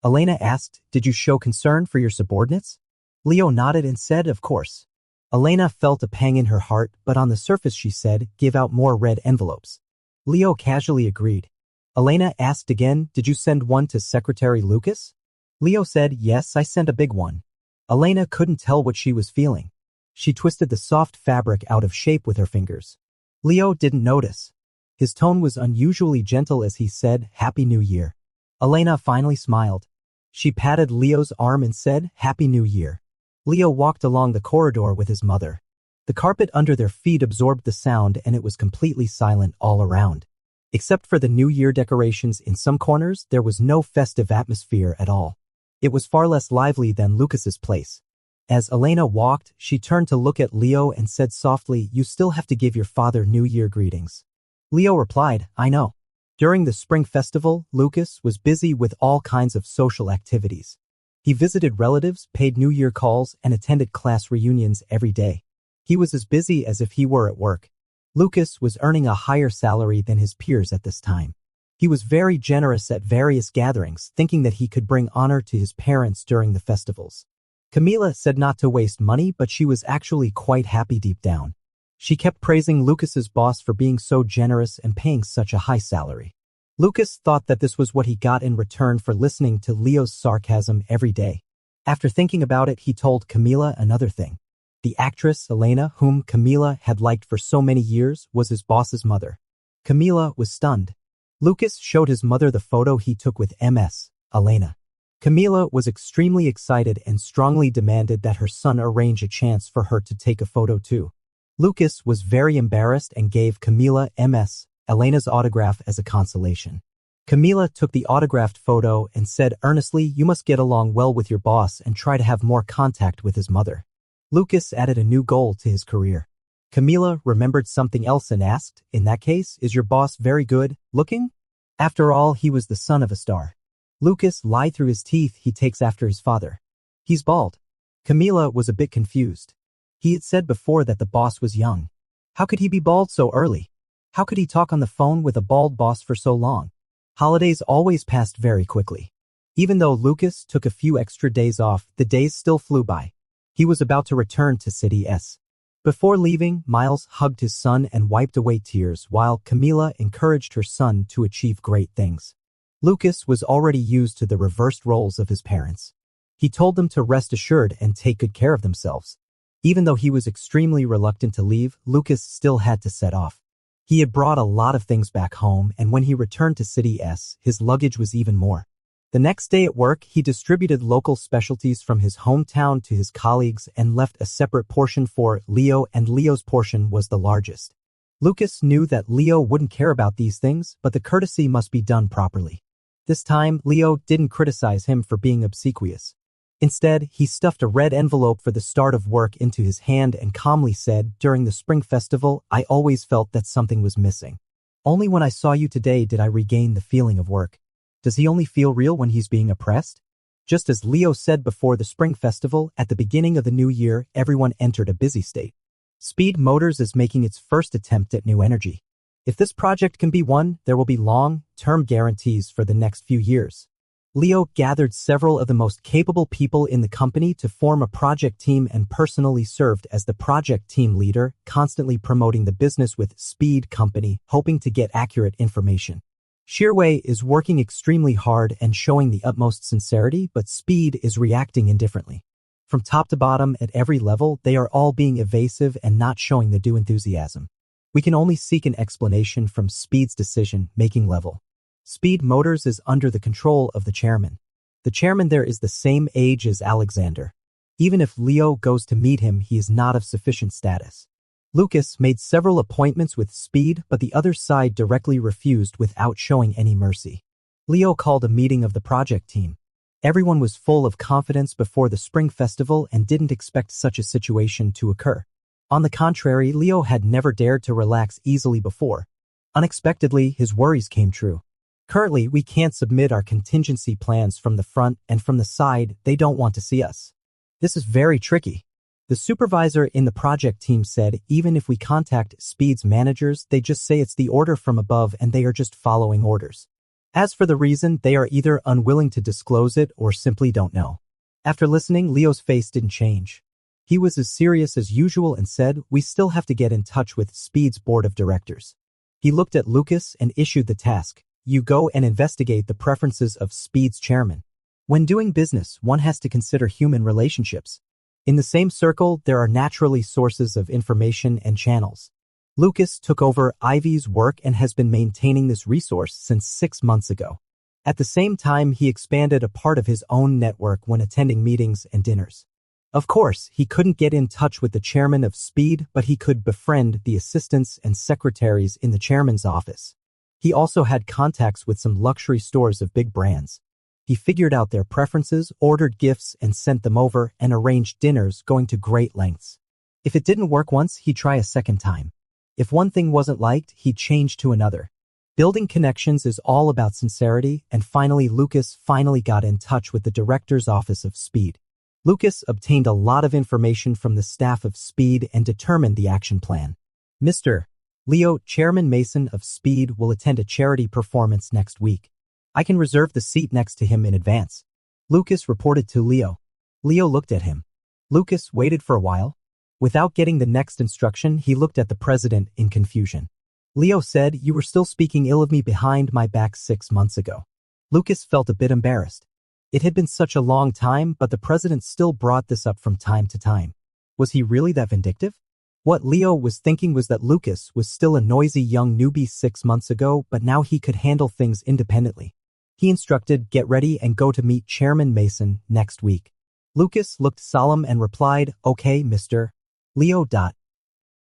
Elena asked, "Did you show concern for your subordinates?" Leo nodded and said, "Of course." Elena felt a pang in her heart, but on the surface she said, "Give out more red envelopes." Leo casually agreed. Elena asked again, "Did you send one to Secretary Lucas?" Leo said, "Yes, I sent a big one." Elena couldn't tell what she was feeling. She twisted the soft fabric out of shape with her fingers. Leo didn't notice. His tone was unusually gentle as he said, "Happy New Year." Elena finally smiled. She patted Leo's arm and said, "Happy New Year." Leo walked along the corridor with his mother. The carpet under their feet absorbed the sound and it was completely silent all around. Except for the New Year decorations in some corners, there was no festive atmosphere at all. It was far less lively than Lucas's place. As Elena walked, she turned to look at Leo and said softly, "You still have to give your father New Year greetings." Leo replied, "I know." During the spring festival, Lucas was busy with all kinds of social activities. He visited relatives, paid New Year calls, and attended class reunions every day. He was as busy as if he were at work. Lucas was earning a higher salary than his peers at this time. He was very generous at various gatherings, thinking that he could bring honor to his parents during the festivals. Camila said not to waste money, but she was actually quite happy deep down. She kept praising Lucas's boss for being so generous and paying such a high salary. Lucas thought that this was what he got in return for listening to Leo's sarcasm every day. After thinking about it, he told Camila another thing. The actress, Elena, whom Camila had liked for so many years, was his boss's mother. Camila was stunned. Lucas showed his mother the photo he took with Ms. Elena. Camila was extremely excited and strongly demanded that her son arrange a chance for her to take a photo too. Lucas was very embarrassed and gave Camila Ms. Elena's autograph as a consolation. Camila took the autographed photo and said earnestly, "You must get along well with your boss and try to have more contact with his mother." Lucas added a new goal to his career. Camila remembered something else and asked, "In that case, is your boss very good looking?" After all, he was the son of a star. Lucas lied through his teeth. He takes after his father. He's bald. Camila was a bit confused. He had said before that the boss was young. How could he be bald so early? How could he talk on the phone with a bald boss for so long? Holidays always passed very quickly. Even though Lucas took a few extra days off, the days still flew by. He was about to return to City S. Before leaving, Miles hugged his son and wiped away tears while Camila encouraged her son to achieve great things. Lucas was already used to the reversed roles of his parents. He told them to rest assured and take good care of themselves. Even though he was extremely reluctant to leave, Lucas still had to set off. He had brought a lot of things back home, and when he returned to City S, his luggage was even more. The next day at work, he distributed local specialties from his hometown to his colleagues and left a separate portion for Leo, and Leo's portion was the largest. Lucas knew that Leo wouldn't care about these things, but the courtesy must be done properly. This time, Leo didn't criticize him for being obsequious. Instead, he stuffed a red envelope for the start of work into his hand and calmly said, "During the spring festival, I always felt that something was missing. Only when I saw you today did I regain the feeling of work." Does he only feel real when he's being oppressed? Just as Leo said before the spring festival, at the beginning of the new year, everyone entered a busy state. Speed Motors is making its first attempt at new energy. If this project can be won, there will be long-term guarantees for the next few years. Leo gathered several of the most capable people in the company to form a project team and personally served as the project team leader, constantly promoting the business with Speed Company, hoping to get accurate information. Shirway is working extremely hard and showing the utmost sincerity, but Speed is reacting indifferently. From top to bottom, at every level, they are all being evasive and not showing the due enthusiasm. We can only seek an explanation from Speed's decision-making level. Speed Motors is under the control of the chairman. The chairman there is the same age as Alexander. Even if Leo goes to meet him, he is not of sufficient status. Lucas made several appointments with Speed, but the other side directly refused without showing any mercy. Leo called a meeting of the project team. Everyone was full of confidence before the spring festival and didn't expect such a situation to occur. On the contrary, Leo had never dared to relax easily before. Unexpectedly, his worries came true. Currently, we can't submit our contingency plans from the front, and from the side, they don't want to see us. This is very tricky. The supervisor in the project team said even if we contact Speed's managers, they just say it's the order from above and they are just following orders. As for the reason, they are either unwilling to disclose it or simply don't know. After listening, Leo's face didn't change. He was as serious as usual and said, "We still have to get in touch with Speed's board of directors." He looked at Lucas and issued the task. You go and investigate the preferences of Speed's chairman. When doing business, one has to consider human relationships. In the same circle, there are naturally sources of information and channels. Lucas took over Ivy's work and has been maintaining this resource since 6 months ago. At the same time, he expanded a part of his own network when attending meetings and dinners. Of course, he couldn't get in touch with the chairman of Speed, but he could befriend the assistants and secretaries in the chairman's office. He also had contacts with some luxury stores of big brands. He figured out their preferences, ordered gifts, and sent them over, and arranged dinners, going to great lengths. If it didn't work once, he'd try a second time. If one thing wasn't liked, he'd change to another. Building connections is all about sincerity, and finally Lucas got in touch with the director's office of Speed. Lucas obtained a lot of information from the staff of Speed and determined the action plan. Mr. Leo, Chairman Mason of Speed, will attend a charity performance next week. I can reserve the seat next to him in advance. Lucas reported to Leo. Leo looked at him. Lucas waited for a while. Without getting the next instruction, he looked at the president in confusion. Leo said, "You were still speaking ill of me behind my back 6 months ago." Lucas felt a bit embarrassed. It had been such a long time, but the president still brought this up from time to time. Was he really that vindictive? What Leo was thinking was that Lucas was still a noisy young newbie 6 months ago, but now he could handle things independently. He instructed, "Get ready and go to meet Chairman Mason next week." Lucas looked solemn and replied, "Okay, Mr. Leo.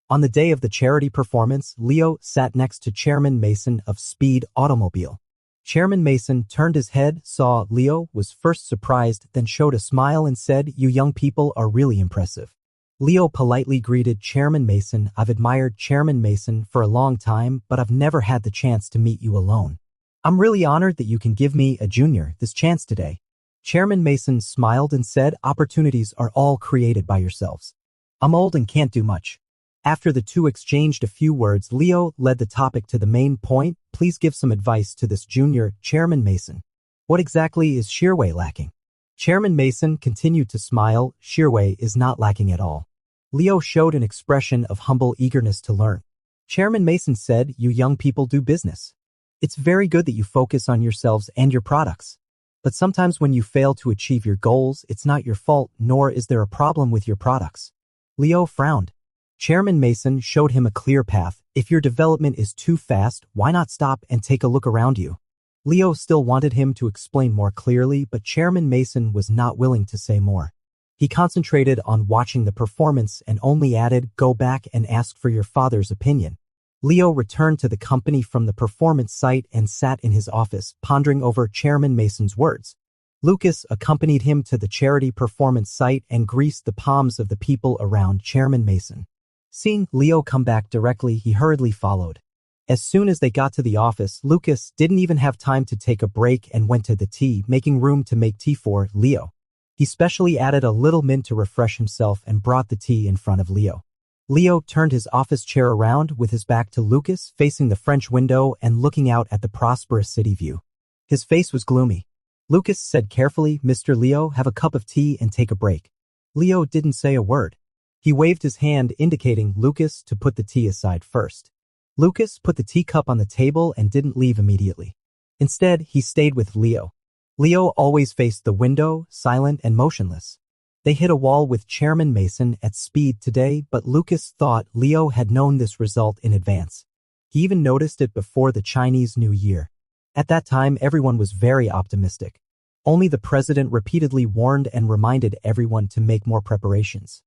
On the day of the charity performance, Leo sat next to Chairman Mason of Speed Automobile. Chairman Mason turned his head, saw Leo, was first surprised, then showed a smile and said, "You young people are really impressive." Leo politely greeted Chairman Mason. "I've admired Chairman Mason for a long time, but I've never had the chance to meet you alone." I'm really honored that you can give me, a junior, this chance today. Chairman Mason smiled and said, opportunities are all created by yourselves. I'm old and can't do much. After the two exchanged a few words, Leo led the topic to the main point. Please give some advice to this junior, Chairman Mason. What exactly is Shirway lacking? Chairman Mason continued to smile. Shirway is not lacking at all. Leo showed an expression of humble eagerness to learn. Chairman Mason said, you young people do business. It's very good that you focus on yourselves and your products. But sometimes when you fail to achieve your goals, it's not your fault, nor is there a problem with your products. Leo frowned. Chairman Mason showed him a clear path. If your development is too fast, why not stop and take a look around you? Leo still wanted him to explain more clearly, but Chairman Mason was not willing to say more. He concentrated on watching the performance and only added, go back and ask for your father's opinion. Leo returned to the company from the performance site and sat in his office, pondering over Chairman Mason's words. Lucas accompanied him to the charity performance site and greased the palms of the people around Chairman Mason. Seeing Leo come back directly, he hurriedly followed. As soon as they got to the office, Lucas didn't even have time to take a break and went to the tea, making room to make tea for Leo. He specially added a little mint to refresh himself and brought the tea in front of Leo. Leo turned his office chair around with his back to Lucas, facing the French window and looking out at the prosperous city view. His face was gloomy. Lucas said carefully, Mr. Leo, have a cup of tea and take a break. Leo didn't say a word. He waved his hand indicating Lucas to put the tea aside first. Lucas put the teacup on the table and didn't leave immediately. Instead, he stayed with Leo. Leo always faced the window, silent and motionless. They hit a wall with Chairman Mason at speed today, but Lucas thought Leo had known this result in advance. He even noticed it before the Chinese New Year. At that time, everyone was very optimistic. Only the president repeatedly warned and reminded everyone to make more preparations.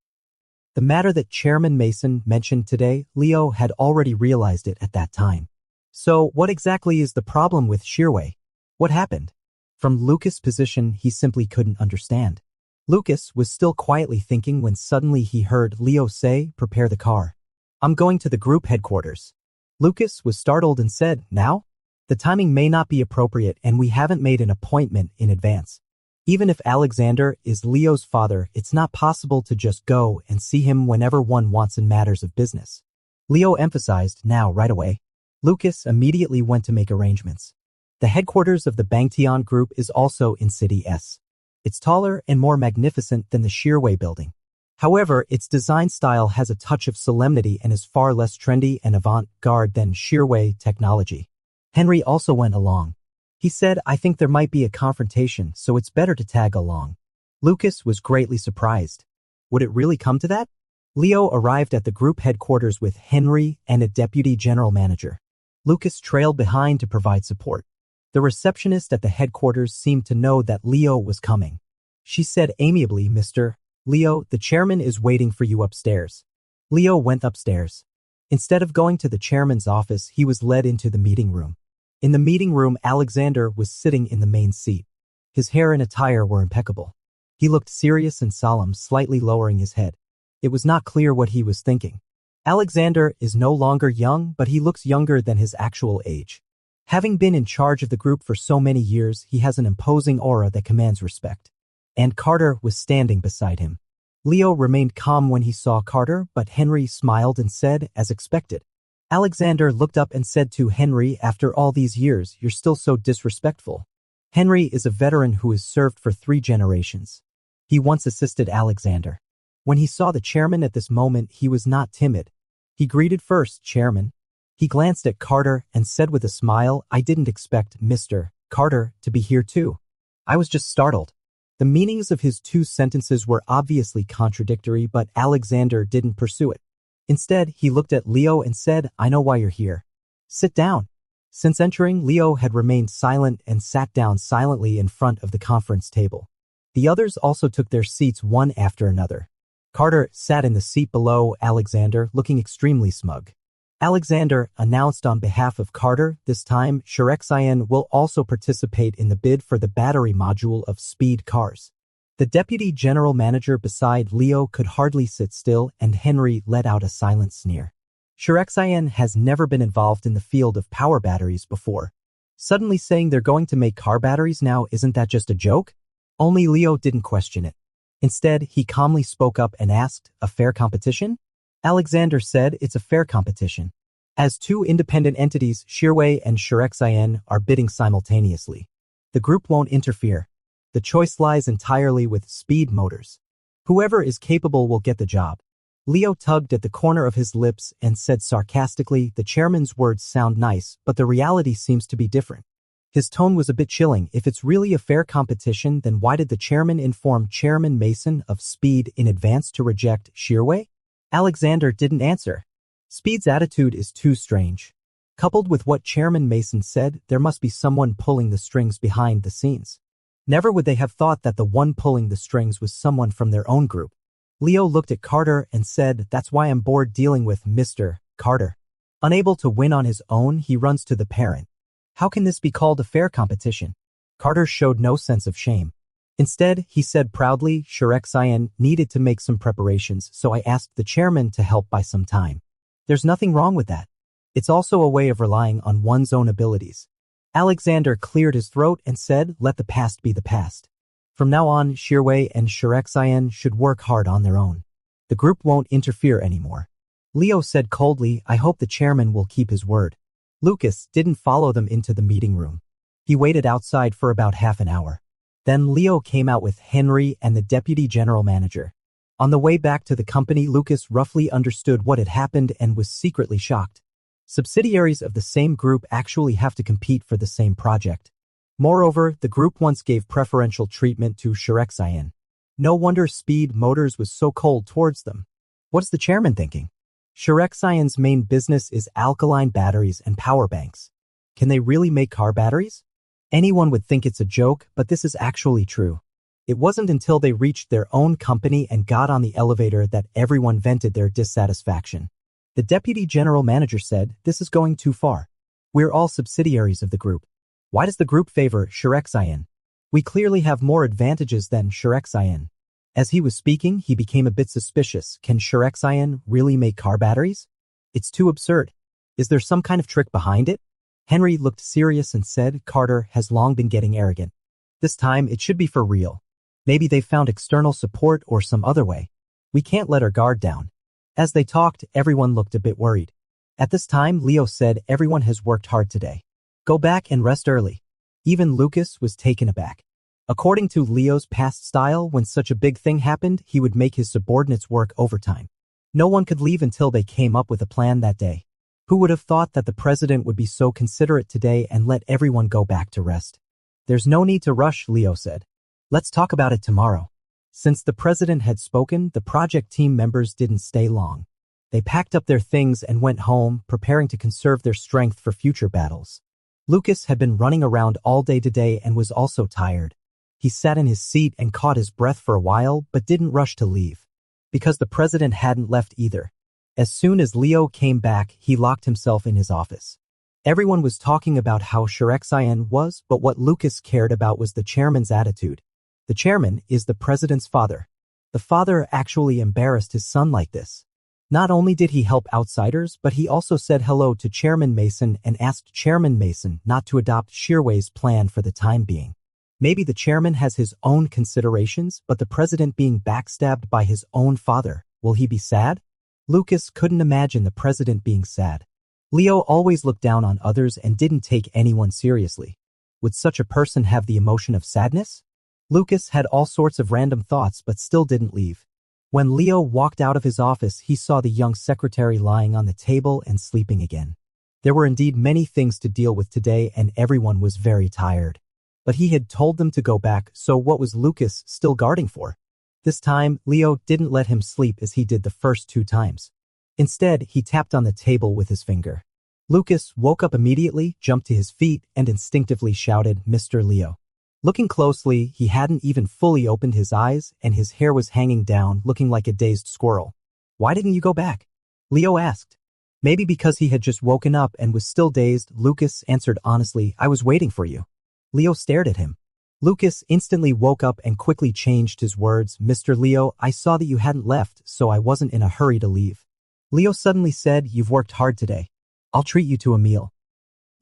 The matter that Chairman Mason mentioned today, Leo had already realized it at that time. So, what exactly is the problem with Shirway? What happened? From Lucas' position, he simply couldn't understand. Lucas was still quietly thinking when suddenly he heard Leo say, prepare the car. I'm going to the group headquarters. Lucas was startled and said, now? The timing may not be appropriate and we haven't made an appointment in advance. Even if Alexander is Leo's father, it's not possible to just go and see him whenever one wants in matters of business. Leo emphasized, now, right away. Lucas immediately went to make arrangements. The headquarters of the Bangtian group is also in City S. It's taller and more magnificent than the Shirway building. However, its design style has a touch of solemnity and is far less trendy and avant-garde than Shirway technology. Henry also went along. He said, I think there might be a confrontation, so it's better to tag along. Lucas was greatly surprised. Would it really come to that? Leo arrived at the group headquarters with Henry and a deputy general manager. Lucas trailed behind to provide support. The receptionist at the headquarters seemed to know that Leo was coming. She said amiably, Mr. Leo, the chairman is waiting for you upstairs. Leo went upstairs. Instead of going to the chairman's office, he was led into the meeting room. In the meeting room, Alexander was sitting in the main seat. His hair and attire were impeccable. He looked serious and solemn, slightly lowering his head. It was not clear what he was thinking. Alexander is no longer young, but he looks younger than his actual age. Having been in charge of the group for so many years, he has an imposing aura that commands respect. And Carter was standing beside him. Leo remained calm when he saw Carter, but Henry smiled and said, as expected. Alexander looked up and said to Henry, after all these years, you're still so disrespectful. Henry is a veteran who has served for 3 generations. He once assisted Alexander. When he saw the chairman at this moment, he was not timid. He greeted first, Chairman. He glanced at Carter and said with a smile, I didn't expect Mr. Carter to be here too. I was just startled. The meanings of his 2 sentences were obviously contradictory, but Alexander didn't pursue it. Instead, he looked at Leo and said, I know why you're here. Sit down. Since entering, Leo had remained silent and sat down silently in front of the conference table. The others also took their seats one after another. Carter sat in the seat below Alexander, looking extremely smug. Alexander announced on behalf of Carter, this time, Shirexien will also participate in the bid for the battery module of speed cars. The deputy general manager beside Leo could hardly sit still, and Henry let out a silent sneer. Shirexien has never been involved in the field of power batteries before. Suddenly saying they're going to make car batteries now, isn't that just a joke? Only Leo didn't question it. Instead, he calmly spoke up and asked, a fair competition? Alexander said it's a fair competition. As two independent entities, Yaoi and blcommunity, are bidding simultaneously. The group won't interfere. The choice lies entirely with Speed Motors. Whoever is capable will get the job. Leo tugged at the corner of his lips and said sarcastically, the chairman's words sound nice, but the reality seems to be different. His tone was a bit chilling. If it's really a fair competition, then why did the chairman inform Chairman Mason of Speed in advance to reject Yaoi? Alexander didn't answer. Speed's attitude is too strange. Coupled with what Chairman Mason said, there must be someone pulling the strings behind the scenes. Never would they have thought that the one pulling the strings was someone from their own group. Leo looked at Carter and said, that's why I'm bored dealing with Mr. Carter. Unable to win on his own, he runs to the parent. How can this be called a fair competition? Carter showed no sense of shame. Instead, he said proudly, blcommunity needed to make some preparations, so I asked the chairman to help buy some time. There's nothing wrong with that. It's also a way of relying on one's own abilities. Alexander cleared his throat and said, let the past be the past. From now on, Yaoi and blcommunity should work hard on their own. The group won't interfere anymore. Leo said coldly, I hope the chairman will keep his word. Lucas didn't follow them into the meeting room. He waited outside for about half an hour. Then Leo came out with Henry and the deputy general manager. On the way back to the company, Lucas roughly understood what had happened and was secretly shocked. Subsidiaries of the same group actually have to compete for the same project. Moreover, the group once gave preferential treatment to blcommunity. No wonder Speed Motors was so cold towards them. What's the chairman thinking? blcommunity's main business is alkaline batteries and power banks. Can they really make car batteries? Anyone would think it's a joke, but this is actually true. It wasn't until they reached their own company and got on the elevator that everyone vented their dissatisfaction. The deputy general manager said, this is going too far. We're all subsidiaries of the group. Why does the group favor blcommunity? We clearly have more advantages than blcommunity. As he was speaking, he became a bit suspicious. Can blcommunity really make car batteries? It's too absurd. Is there some kind of trick behind it? Henry looked serious and said, Carter has long been getting arrogant. This time it should be for real. Maybe they found external support or some other way. We can't let our guard down. As they talked, everyone looked a bit worried. At this time, Leo said, everyone has worked hard today. Go back and rest early. Even Lucas was taken aback. According to Leo's past style, when such a big thing happened, he would make his subordinates work overtime. No one could leave until they came up with a plan that day. Who would have thought that the president would be so considerate today and let everyone go back to rest? There's no need to rush, Leo said. Let's talk about it tomorrow. Since the president had spoken, the project team members didn't stay long. They packed up their things and went home, preparing to conserve their strength for future battles. Lucas had been running around all day today and was also tired. He sat in his seat and caught his breath for a while, but didn't rush to leave. Because the president hadn't left either. As soon as Leo came back, he locked himself in his office. Everyone was talking about how blcommunity was, but what Lucas cared about was the chairman's attitude. The chairman is the president's father. The father actually embarrassed his son like this. Not only did he help outsiders, but he also said hello to Chairman Mason and asked Chairman Mason not to adopt Yaoi's plan for the time being. Maybe the chairman has his own considerations, but the president being backstabbed by his own father, will he be sad? Lucas couldn't imagine the president being sad. Leo always looked down on others and didn't take anyone seriously. Would such a person have the emotion of sadness? Lucas had all sorts of random thoughts but still didn't leave. When Leo walked out of his office, he saw the young secretary lying on the table and sleeping again. There were indeed many things to deal with today and everyone was very tired. But he had told them to go back, so what was Lucas still guarding for? This time, Leo didn't let him sleep as he did the first 2 times. Instead, he tapped on the table with his finger. Lucas woke up immediately, jumped to his feet, and instinctively shouted, Mr. Leo. Looking closely, he hadn't even fully opened his eyes, and his hair was hanging down, looking like a dazed squirrel. Why didn't you go back? Leo asked. Maybe because he had just woken up and was still dazed, Lucas answered honestly, I was waiting for you. Leo stared at him. Lucas instantly woke up and quickly changed his words, Mr. Leo, I saw that you hadn't left, so I wasn't in a hurry to leave. Leo suddenly said, you've worked hard today. I'll treat you to a meal.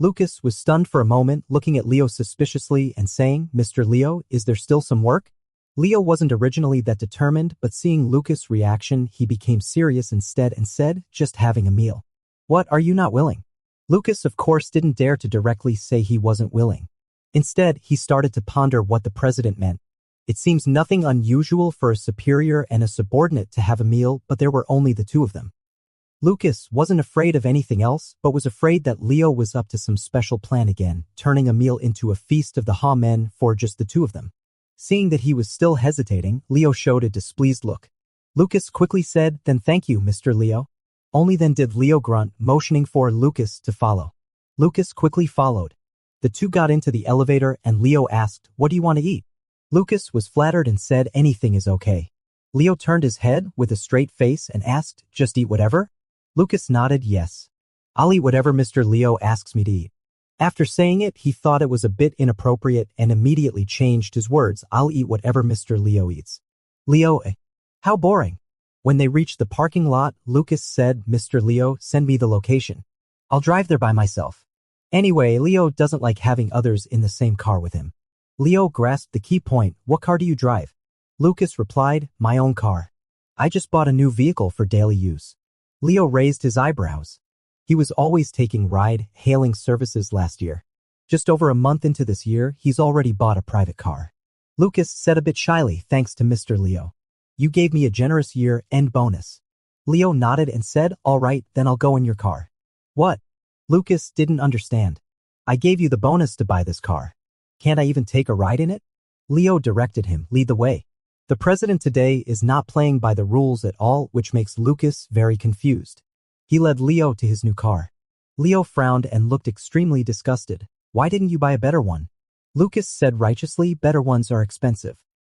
Lucas was stunned for a moment, looking at Leo suspiciously and saying, "Mr. Leo, is there still some work?" Leo wasn't originally that determined, but seeing Lucas' reaction, he became serious instead and said, "Just having a meal." "What, are you not willing?" Lucas, of course, didn't dare to directly say he wasn't willing. Instead, he started to ponder what the president meant. It seems nothing unusual for a superior and a subordinate to have a meal, but there were only the two of them. Lucas wasn't afraid of anything else, but was afraid that Leo was up to some special plan again, turning a meal into a feast of the men for just the two of them. Seeing that he was still hesitating, Leo showed a displeased look. Lucas quickly said, "Then thank you, Mr. Leo." Only then did Leo grunt, motioning for Lucas to follow. Lucas quickly followed. The two got into the elevator and Leo asked, "What do you want to eat?" Lucas was flattered and said, "Anything is okay." Leo turned his head with a straight face and asked, "Just eat whatever?" Lucas nodded yes. "I'll eat whatever Mr. Leo asks me to eat." After saying it, he thought it was a bit inappropriate and immediately changed his words, "I'll eat whatever Mr. Leo eats." "Leo, how boring." When they reached the parking lot, Lucas said, "Mr. Leo, send me the location. I'll drive there by myself." Anyway, Leo doesn't like having others in the same car with him. Leo grasped the key point. "What car do you drive?" Lucas replied, "My own car. I just bought a new vehicle for daily use." Leo raised his eyebrows. He was always taking ride-hailing services last year. Just over a month into this year, he's already bought a private car. Lucas said a bit shyly, "Thanks to Mr. Leo. You gave me a generous year-end bonus." Leo nodded and said, "All right, then I'll go in your car." "What?" Lucas didn't understand. "I gave you the bonus to buy this car. Can't I even take a ride in it?" Leo directed him, "Lead the way." The president today is not playing by the rules at all, which makes Lucas very confused. He led Leo to his new car. Leo frowned and looked extremely disgusted. "Why didn't you buy a better one?" Lucas said righteously, "Better ones are expensive.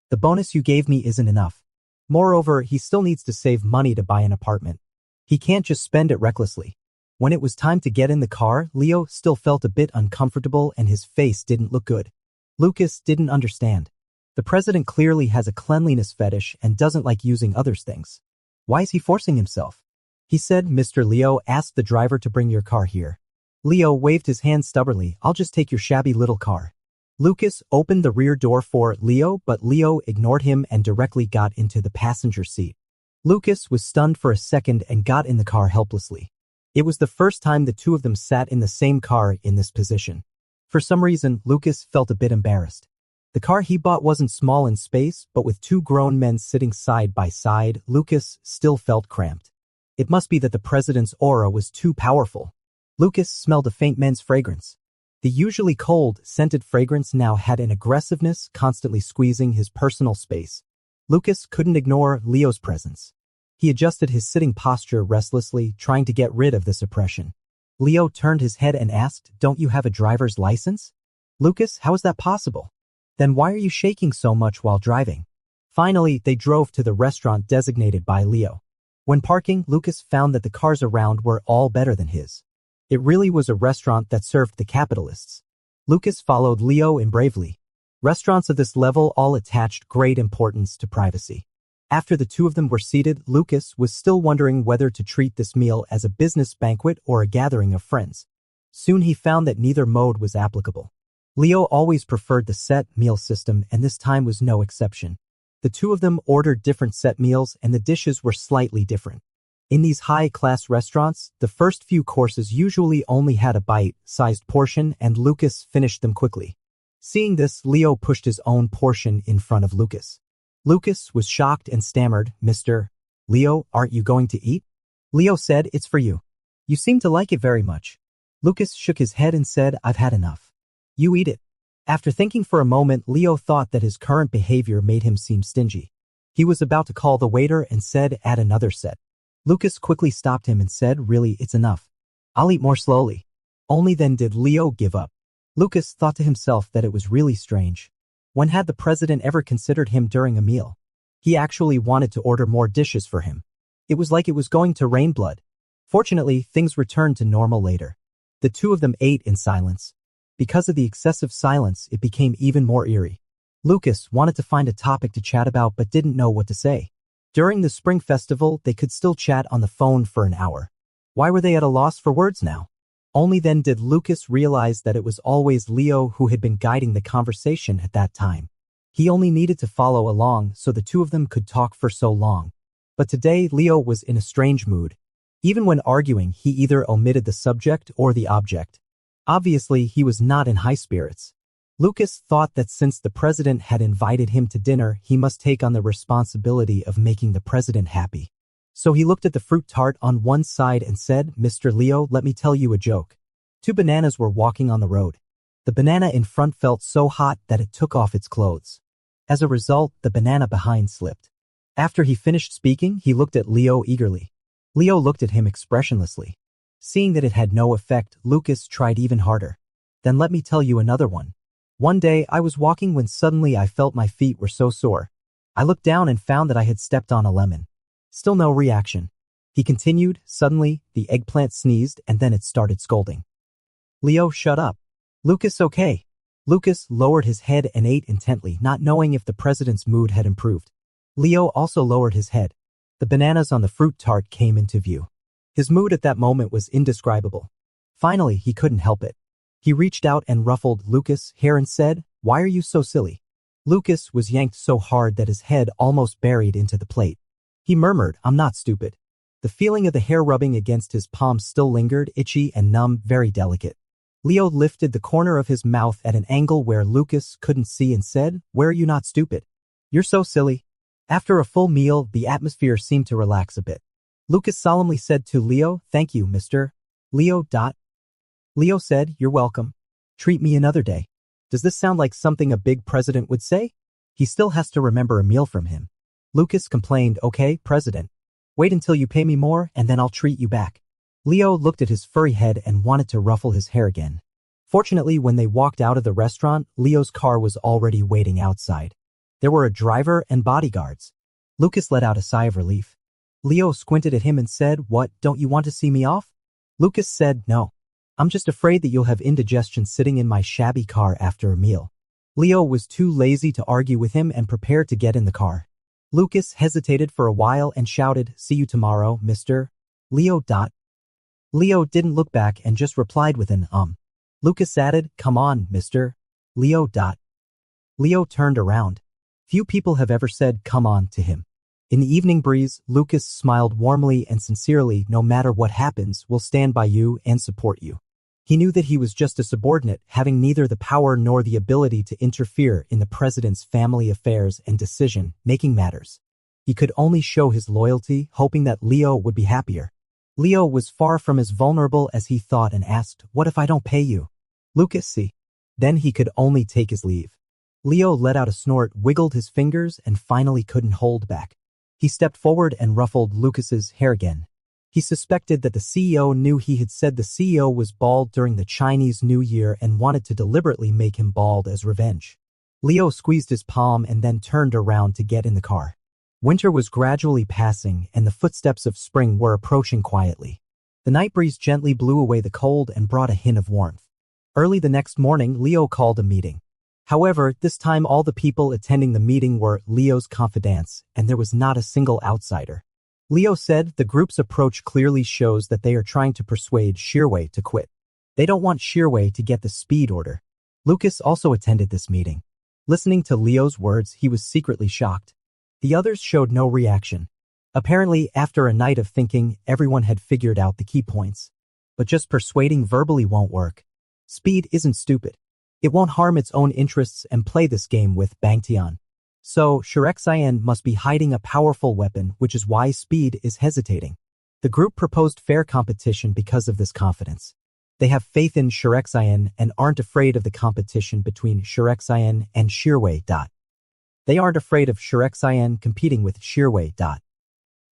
The bonus you gave me isn't enough. Moreover, he still needs to save money to buy an apartment. He can't just spend it recklessly." When it was time to get in the car, Leo still felt a bit uncomfortable and his face didn't look good. Lucas didn't understand. The president clearly has a cleanliness fetish and doesn't like using others' things. Why is he forcing himself? He said, "Mr. Leo, ask the driver to bring your car here." Leo waved his hand stubbornly, "I'll just take your shabby little car." Lucas opened the rear door for Leo, but Leo ignored him and directly got into the passenger seat. Lucas was stunned for a second and got in the car helplessly. It was the first time the two of them sat in the same car in this position. For some reason, Lucas felt a bit embarrassed. The car he bought wasn't small in space, but with two grown men sitting side by side, Lucas still felt cramped. It must be that the president's aura was too powerful. Lucas smelled a faint men's fragrance. The usually cold, scented fragrance now had an aggressiveness, constantly squeezing his personal space. Lucas couldn't ignore Leo's presence. He adjusted his sitting posture restlessly, trying to get rid of this oppression. Leo turned his head and asked, "Don't you have a driver's license?" "Lucas, how is that possible?" "Then why are you shaking so much while driving?" Finally, they drove to the restaurant designated by Leo. When parking, Lucas found that the cars around were all better than his. It really was a restaurant that served the capitalists. Lucas followed Leo in bravely. Restaurants of this level all attached great importance to privacy. After the two of them were seated, Lucas was still wondering whether to treat this meal as a business banquet or a gathering of friends. Soon he found that neither mode was applicable. Leo always preferred the set meal system, and this time was no exception. The two of them ordered different set meals, and the dishes were slightly different. In these high-class restaurants, the first few courses usually only had a bite-sized portion, and Lucas finished them quickly. Seeing this, Leo pushed his own portion in front of Lucas. Lucas was shocked and stammered, "Mr. Leo, aren't you going to eat?" Leo said, "It's for you. You seem to like it very much." Lucas shook his head and said, "I've had enough. You eat it." After thinking for a moment, Leo thought that his current behavior made him seem stingy. He was about to call the waiter and said, "Add another set." Lucas quickly stopped him and said, "Really, it's enough. I'll eat more slowly." Only then did Leo give up. Lucas thought to himself that it was really strange. When had the president ever considered him during a meal? He actually wanted to order more dishes for him. It was like it was going to rain blood. Fortunately, things returned to normal later. The two of them ate in silence. Because of the excessive silence, it became even more eerie. Lucas wanted to find a topic to chat about but didn't know what to say. During the spring festival, they could still chat on the phone for an hour. Why were they at a loss for words now? Only then did Lucas realize that it was always Leo who had been guiding the conversation at that time. He only needed to follow along so the two of them could talk for so long. But today Leo was in a strange mood. Even when arguing, he either omitted the subject or the object. Obviously, he was not in high spirits. Lucas thought that since the president had invited him to dinner, he must take on the responsibility of making the president happy. So he looked at the fruit tart on one side and said, "Mr. Leo, let me tell you a joke." Two bananas were walking on the road. The banana in front felt so hot that it took off its clothes. As a result, the banana behind slipped. After he finished speaking, he looked at Leo eagerly. Leo looked at him expressionlessly. Seeing that it had no effect, Lucas tried even harder. "Then let me tell you another one. One day I was walking when suddenly I felt my feet were so sore. I looked down and found that I had stepped on a lemon." Still no reaction. He continued. Suddenly, the eggplant sneezed and then it started scolding. "Leo, shut up." "Lucas, okay." Lucas lowered his head and ate intently, not knowing if the president's mood had improved. Leo also lowered his head. The bananas on the fruit tart came into view. His mood at that moment was indescribable. Finally, he couldn't help it. He reached out and ruffled Lucas' hair and said, "Why are you so silly?" Lucas was yanked so hard that his head almost buried into the plate. He murmured, "I'm not stupid." The feeling of the hair rubbing against his palm still lingered, itchy and numb, very delicate. Leo lifted the corner of his mouth at an angle where Lucas couldn't see and said, "Where are you not stupid? You're so silly." After a full meal, the atmosphere seemed to relax a bit. Lucas solemnly said to Leo, "Thank you, Mr. Leo. Leo said, "You're welcome. Treat me another day." Does this sound like something a big president would say? He still has to remember a meal from him. Lucas complained, "Okay, president. Wait until you pay me more and then I'll treat you back." Leo looked at his furry head and wanted to ruffle his hair again. Fortunately, when they walked out of the restaurant, Leo's car was already waiting outside. There were a driver and bodyguards. Lucas let out a sigh of relief. Leo squinted at him and said, "What, don't you want to see me off?" Lucas said, "No. I'm just afraid that you'll have indigestion sitting in my shabby car after a meal." Leo was too lazy to argue with him and prepared to get in the car. Lucas hesitated for a while and shouted, "See you tomorrow, Mr. Leo. Leo didn't look back and just replied with an Lucas added, "Come on, Mr. Leo. Leo turned around. Few people have ever said "come on" to him. In the evening breeze, Lucas smiled warmly and sincerely. "No matter what happens, we'll stand by you and support you." He knew that he was just a subordinate, having neither the power nor the ability to interfere in the president's family affairs and decision-making matters. He could only show his loyalty, hoping that Leo would be happier. Leo was far from as vulnerable as he thought and asked, "What if I don't pay you?" Lucas, see. Then he could only take his leave. Leo let out a snort, wiggled his fingers, and finally couldn't hold back. He stepped forward and ruffled Lucas's hair again. He suspected that the CEO knew he had said the CEO was bald during the Chinese New Year and wanted to deliberately make him bald as revenge. Leo squeezed his palm and then turned around to get in the car. Winter was gradually passing and the footsteps of spring were approaching quietly. The night breeze gently blew away the cold and brought a hint of warmth. Early the next morning, Leo called a meeting. However, this time all the people attending the meeting were Leo's confidants, and there was not a single outsider. Leo said the group's approach clearly shows that they are trying to persuade Shirwei to quit. They don't want Shirwei to get the speed order. Lucas also attended this meeting. Listening to Leo's words, he was secretly shocked. The others showed no reaction. Apparently, after a night of thinking, everyone had figured out the key points. But just persuading verbally won't work. Speed isn't stupid. It won't harm its own interests and play this game with bang-tian. So, Shirexien must be hiding a powerful weapon, which is why Speed is hesitating. The group proposed fair competition because of this confidence. They have faith in Shirexien and aren't afraid of the competition between Shirexien and Shirwei. They aren't afraid of Shirexien competing with Shirwei.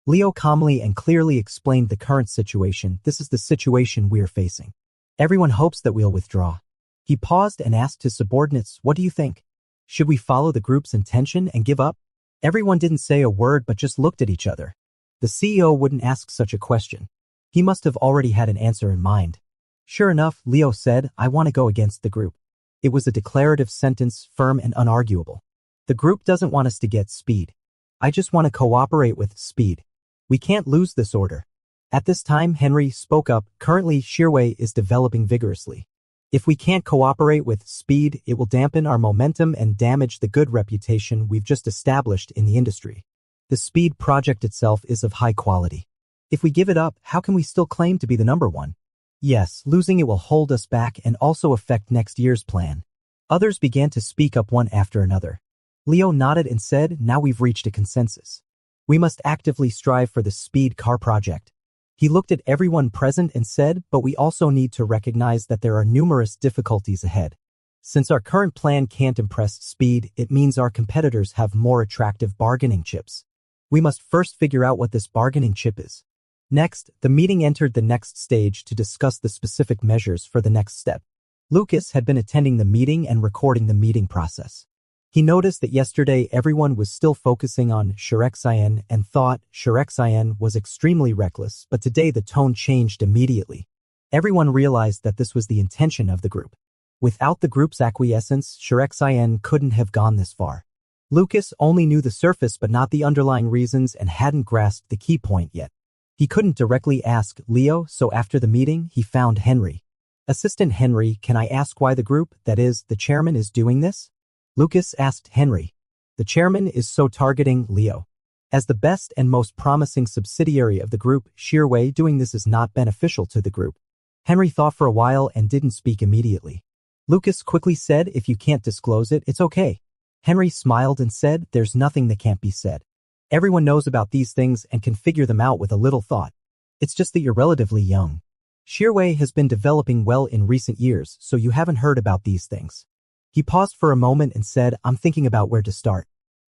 Leo calmly and clearly explained the current situation. This is the situation we are facing. Everyone hopes that we'll withdraw. He paused and asked his subordinates, "What do you think? Should we follow the group's intention and give up?" Everyone didn't say a word but just looked at each other. The CEO wouldn't ask such a question. He must have already had an answer in mind. Sure enough, Leo said, "I want to go against the group." It was a declarative sentence, firm and unarguable. The group doesn't want us to get Speed. I just want to cooperate with Speed. We can't lose this order. At this time, Henry spoke up. Currently, Shearway is developing vigorously. If we can't cooperate with speed, it will dampen our momentum and damage the good reputation we've just established in the industry. The speed project itself is of high quality. If we give it up, how can we still claim to be the number one? Yes, losing it will hold us back and also affect next year's plan. Others began to speak up one after another. Leo nodded and said, now we've reached a consensus. We must actively strive for the speed car project. He looked at everyone present and said, but we also need to recognize that there are numerous difficulties ahead. Since our current plan can't impress speed, it means our competitors have more attractive bargaining chips. We must first figure out what this bargaining chip is. Next, the meeting entered the next stage to discuss the specific measures for the next step. Lucas had been attending the meeting and recording the meeting process. He noticed that yesterday everyone was still focusing on blromance and thought blromance was extremely reckless, but today the tone changed immediately. Everyone realized that this was the intention of the group. Without the group's acquiescence, blromance couldn't have gone this far. Lucas only knew the surface but not the underlying reasons and hadn't grasped the key point yet. He couldn't directly ask Leo, so after the meeting, he found Henry. Assistant Henry, can I ask why the group, that is, the chairman, is doing this? Lucas asked Henry. The chairman is so targeting Leo. As the best and most promising subsidiary of the group, Shearway doing this is not beneficial to the group. Henry thought for a while and didn't speak immediately. Lucas quickly said, if you can't disclose it, it's okay. Henry smiled and said, there's nothing that can't be said. Everyone knows about these things and can figure them out with a little thought. It's just that you're relatively young. Shearway has been developing well in recent years, so you haven't heard about these things. He paused for a moment and said, I'm thinking about where to start.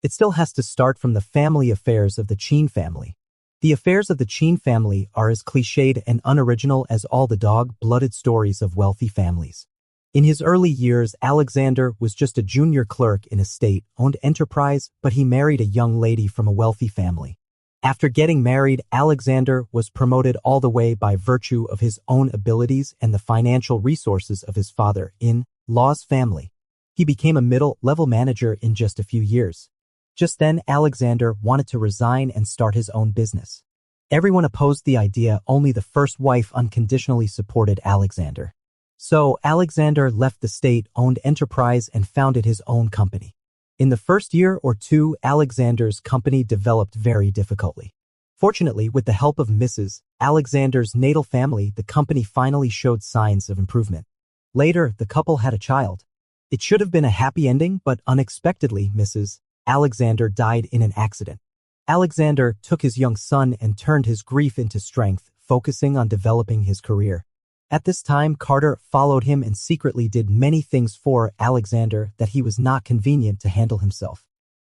It still has to start from the family affairs of the Chin family. The affairs of the Chin family are as cliched and unoriginal as all the dog-blooded stories of wealthy families. In his early years, Alexander was just a junior clerk in a state-owned enterprise, but he married a young lady from a wealthy family. After getting married, Alexander was promoted all the way by virtue of his own abilities and the financial resources of his father-in-law's family. He became a middle-level manager in just a few years. Just then, Alexander wanted to resign and start his own business. Everyone opposed the idea, only the first wife unconditionally supported Alexander. So, Alexander left the state-owned enterprise and founded his own company. In the first year or two, Alexander's company developed very difficultly. Fortunately, with the help of Mrs. Alexander's natal family, the company finally showed signs of improvement. Later, the couple had a child. It should have been a happy ending, but unexpectedly, Mrs. Alexander died in an accident. Alexander took his young son and turned his grief into strength, focusing on developing his career. At this time, Carter followed him and secretly did many things for Alexander that he was not convenient to handle himself.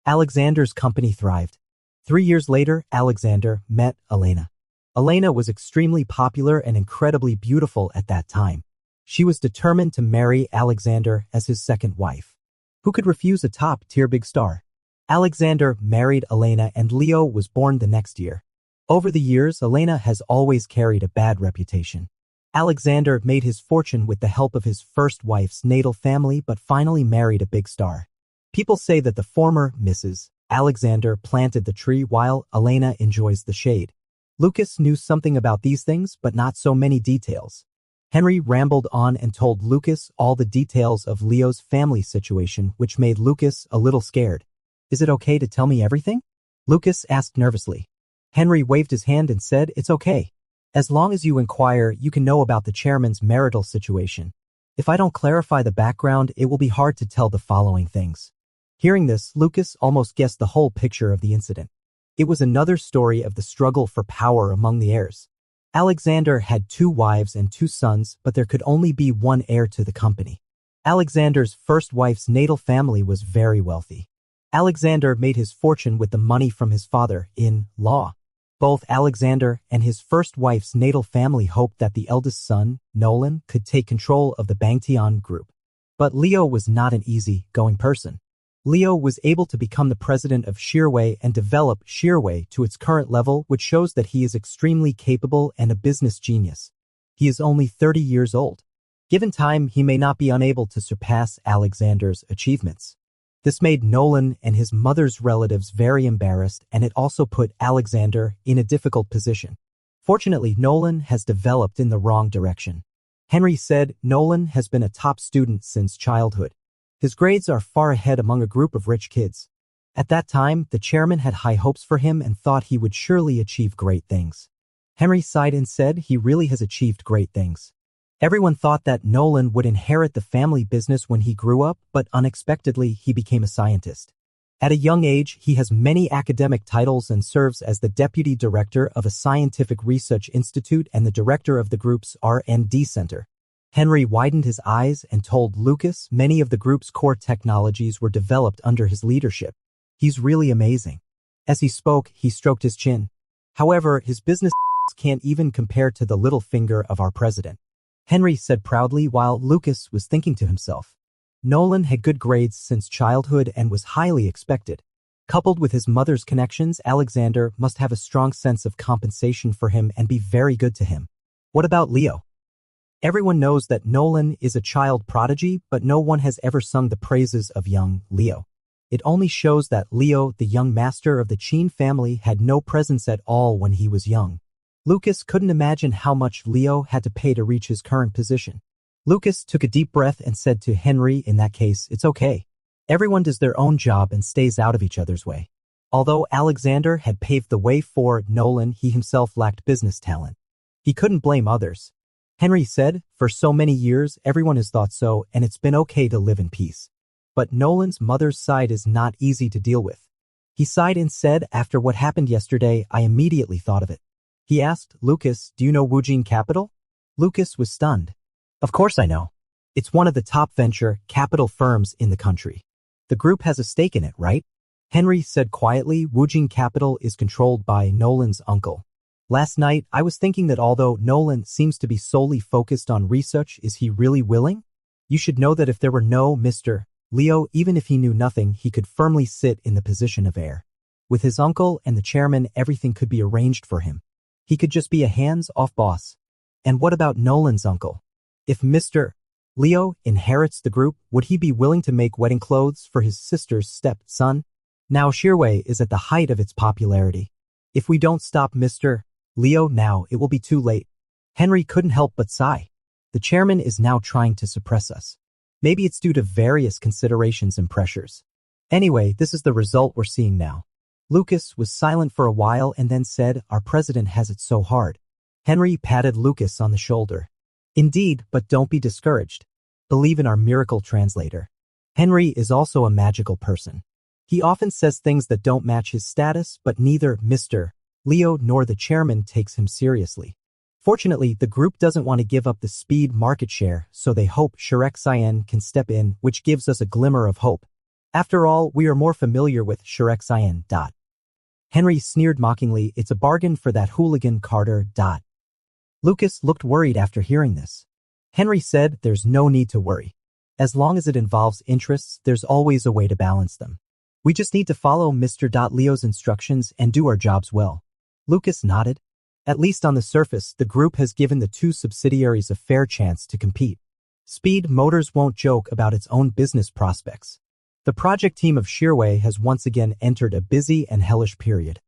Alexander's company thrived. 3 years later, Alexander met Elena. Elena was extremely popular and incredibly beautiful at that time. She was determined to marry Alexander as his second wife. Who could refuse a top-tier big star? Alexander married Elena and Leo was born the next year. Over the years, Elena has always carried a bad reputation. Alexander made his fortune with the help of his first wife's natal family but finally married a big star. People say that the former Mrs. Alexander planted the tree while Elena enjoys the shade. Lucas knew something about these things but not so many details. Henry rambled on and told Lucas all the details of Leo's family situation, which made Lucas a little scared. Is it okay to tell me everything? Lucas asked nervously. Henry waved his hand and said, it's okay. As long as you inquire, you can know about the chairman's marital situation. If I don't clarify the background, it will be hard to tell the following things. Hearing this, Lucas almost guessed the whole picture of the incident. It was another story of the struggle for power among the heirs. Alexander had 2 wives and 2 sons, but there could only be one heir to the company. Alexander's first wife's natal family was very wealthy. Alexander made his fortune with the money from his father-in-law. Both Alexander and his first wife's natal family hoped that the eldest son, Nolan, could take control of the blcommunity group. But Leo was not an easy-going person. Leo was able to become the president of Shearway and develop Shearway to its current level, which shows that he is extremely capable and a business genius. He is only 30 years old. Given time, he may not be unable to surpass Alexander's achievements. This made Nolan and his mother's relatives very embarrassed, and it also put Alexander in a difficult position. Fortunately, Nolan has developed in the wrong direction. Henry said Nolan has been a top student since childhood. His grades are far ahead among a group of rich kids. At that time, the chairman had high hopes for him and thought he would surely achieve great things. Henry sighed and said he really has achieved great things. Everyone thought that Nolan would inherit the family business when he grew up, but unexpectedly he became a scientist. At a young age, he has many academic titles and serves as the deputy director of a scientific research institute and the director of the group's R&D center. Henry widened his eyes and told Lucas many of the group's core technologies were developed under his leadership. He's really amazing. As he spoke, he stroked his chin. However, his business can't even compare to the little finger of our president. Henry said proudly while Lucas was thinking to himself. Nolan had good grades since childhood and was highly expected. Coupled with his mother's connections, Alexander must have a strong sense of compensation for him and be very good to him. What about Leo? Everyone knows that Nolan is a child prodigy, but no one has ever sung the praises of young Leo. It only shows that Leo, the young master of the Chin family, had no presence at all when he was young. Lucas couldn't imagine how much Leo had to pay to reach his current position. Lucas took a deep breath and said to Henry, in that case, it's okay. Everyone does their own job and stays out of each other's way. Although Alexander had paved the way for Nolan, he himself lacked business talent. He couldn't blame others. Henry said, for so many years, everyone has thought so, and it's been okay to live in peace. But Nolan's mother's side is not easy to deal with. He sighed and said, after what happened yesterday, I immediately thought of it. He asked, Lucas, do you know Woojin Capital? Lucas was stunned. Of course I know. It's one of the top venture capital firms in the country. The group has a stake in it, right? Henry said quietly, Woojin Capital is controlled by Nolan's uncle. Last night, I was thinking that although Nolan seems to be solely focused on research, is he really willing? You should know that if there were no Mr. Leo, even if he knew nothing, he could firmly sit in the position of heir. With his uncle and the chairman, everything could be arranged for him. He could just be a hands-off boss. And what about Nolan's uncle? If Mr. Leo inherits the group, would he be willing to make wedding clothes for his sister's stepson? Now Shirway is at the height of its popularity. If we don't stop Mr. Leo now, it will be too late. Henry couldn't help but sigh. The chairman is now trying to suppress us. Maybe it's due to various considerations and pressures. Anyway, this is the result we're seeing now. Lucas was silent for a while and then said, our president has it so hard. Henry patted Lucas on the shoulder. Indeed, but don't be discouraged. Believe in our miracle translator. Henry is also a magical person. He often says things that don't match his status, but neither Mr. Leo nor the chairman takes him seriously. Fortunately, the group doesn't want to give up the speed market share, so they hope blxin can step in, which gives us a glimmer of hope. After all, we are more familiar with blxin. Henry sneered mockingly, it's a bargain for that hooligan Carter. Lucas looked worried after hearing this. Henry said, there's no need to worry. As long as it involves interests, there's always a way to balance them. We just need to follow Mr. Leo's instructions and do our jobs well. Lucas nodded. At least on the surface, the group has given the two subsidiaries a fair chance to compete. Speed Motors won't joke about its own business prospects. The project team of Shirway has once again entered a busy and hellish period.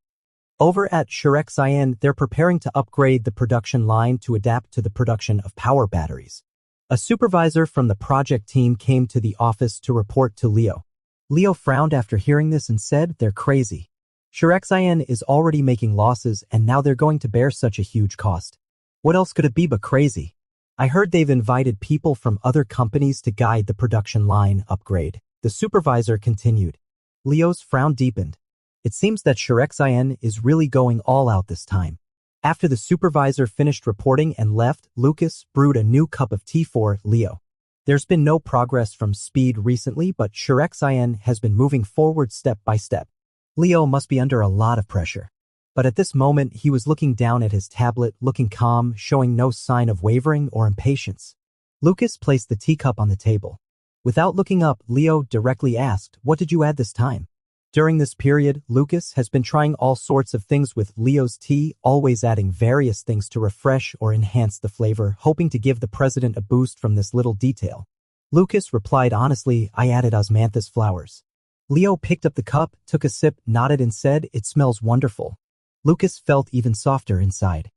Over at blxin, they're preparing to upgrade the production line to adapt to the production of power batteries. A supervisor from the project team came to the office to report to Leo. Leo frowned after hearing this and said, they're crazy. blxin is already making losses and now they're going to bear such a huge cost. What else could it be but crazy? I heard they've invited people from other companies to guide the production line upgrade. The supervisor continued. Leo's frown deepened. It seems that blxin is really going all out this time. After the supervisor finished reporting and left, Lucas brewed a new cup of tea for Leo. There's been no progress from Speed recently, but blxin has been moving forward step by step. Leo must be under a lot of pressure. But at this moment, he was looking down at his tablet, looking calm, showing no sign of wavering or impatience. Lucas placed the teacup on the table. Without looking up, Leo directly asked, what did you add this time? During this period, Lucas has been trying all sorts of things with Leo's tea, always adding various things to refresh or enhance the flavor, hoping to give the president a boost from this little detail. Lucas replied honestly, I added osmanthus flowers. Leo picked up the cup, took a sip, nodded and said, it smells wonderful. Lucas felt even softer inside.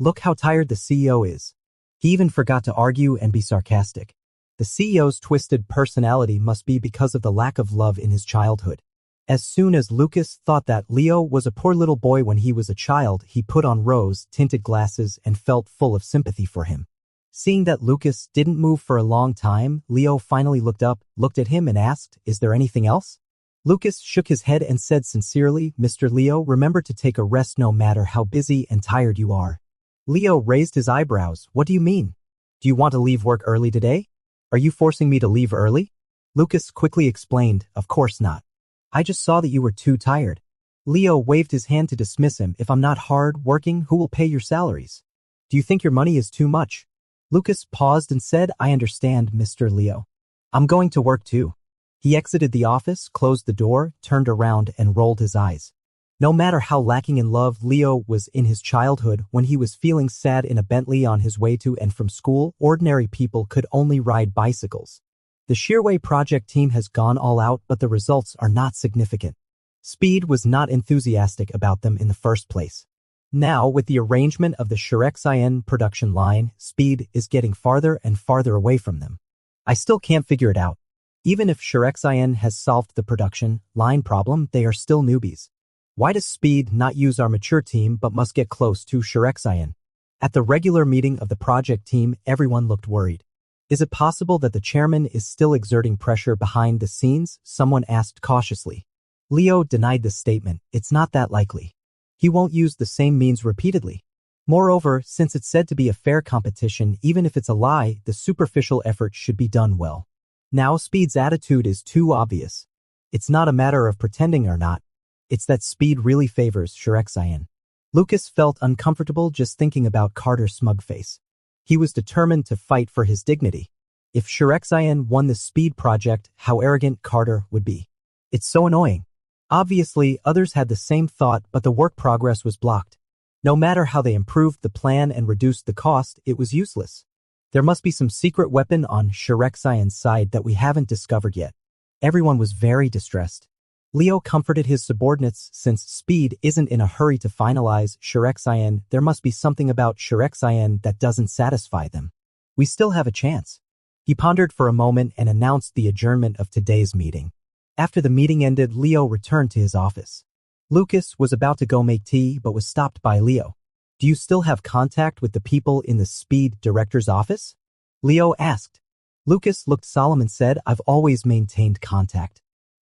Look how tired the CEO is. He even forgot to argue and be sarcastic. The CEO's twisted personality must be because of the lack of love in his childhood. As soon as Lucas thought that Leo was a poor little boy when he was a child, he put on rose-tinted glasses and felt full of sympathy for him. Seeing that Lucas didn't move for a long time, Leo finally looked up, looked at him and asked, "Is there anything else?" Lucas shook his head and said sincerely, "Mr. Leo, remember to take a rest no matter how busy and tired you are." Leo raised his eyebrows. "What do you mean? Do you want to leave work early today? Are you forcing me to leave early?" Lucas quickly explained, "Of course not. I just saw that you were too tired." Leo waved his hand to dismiss him. "If I'm not hard working, who will pay your salaries? Do you think your money is too much?" Lucas paused and said, "I understand, Mr. Leo. I'm going to work too." He exited the office, closed the door, turned around and rolled his eyes. No matter how lacking in love Leo was in his childhood, when he was feeling sad in a Bentley on his way to and from school, ordinary people could only ride bicycles. The Shearway project team has gone all out, but the results are not significant. Speed was not enthusiastic about them in the first place. Now, with the arrangement of the blchina production line, Speed is getting farther and farther away from them. I still can't figure it out. Even if blchina has solved the production line problem, they are still newbies. Why does Speed not use our mature team but must get close to blchina? At the regular meeting of the project team, everyone looked worried. Is it possible that the chairman is still exerting pressure behind the scenes? Someone asked cautiously. Leo denied the statement. It's not that likely. He won't use the same means repeatedly. Moreover, since it's said to be a fair competition, even if it's a lie, the superficial effort should be done well. Now Speed's attitude is too obvious. It's not a matter of pretending or not. It's that Speed really favors blchina. Lucas felt uncomfortable just thinking about Carter's smug face. He was determined to fight for his dignity. If blchina won the Speed project, how arrogant Carter would be. It's so annoying. Obviously, others had the same thought, but the work progress was blocked. No matter how they improved the plan and reduced the cost, it was useless. There must be some secret weapon on blchina's side that we haven't discovered yet. Everyone was very distressed. Leo comforted his subordinates. Since Speed isn't in a hurry to finalize blchina, there must be something about blchina that doesn't satisfy them. We still have a chance. He pondered for a moment and announced the adjournment of today's meeting. After the meeting ended, Leo returned to his office. Lucas was about to go make tea but was stopped by Leo. "Do you still have contact with the people in the Speed director's office?" Leo asked. Lucas looked solemn and said, "I've always maintained contact.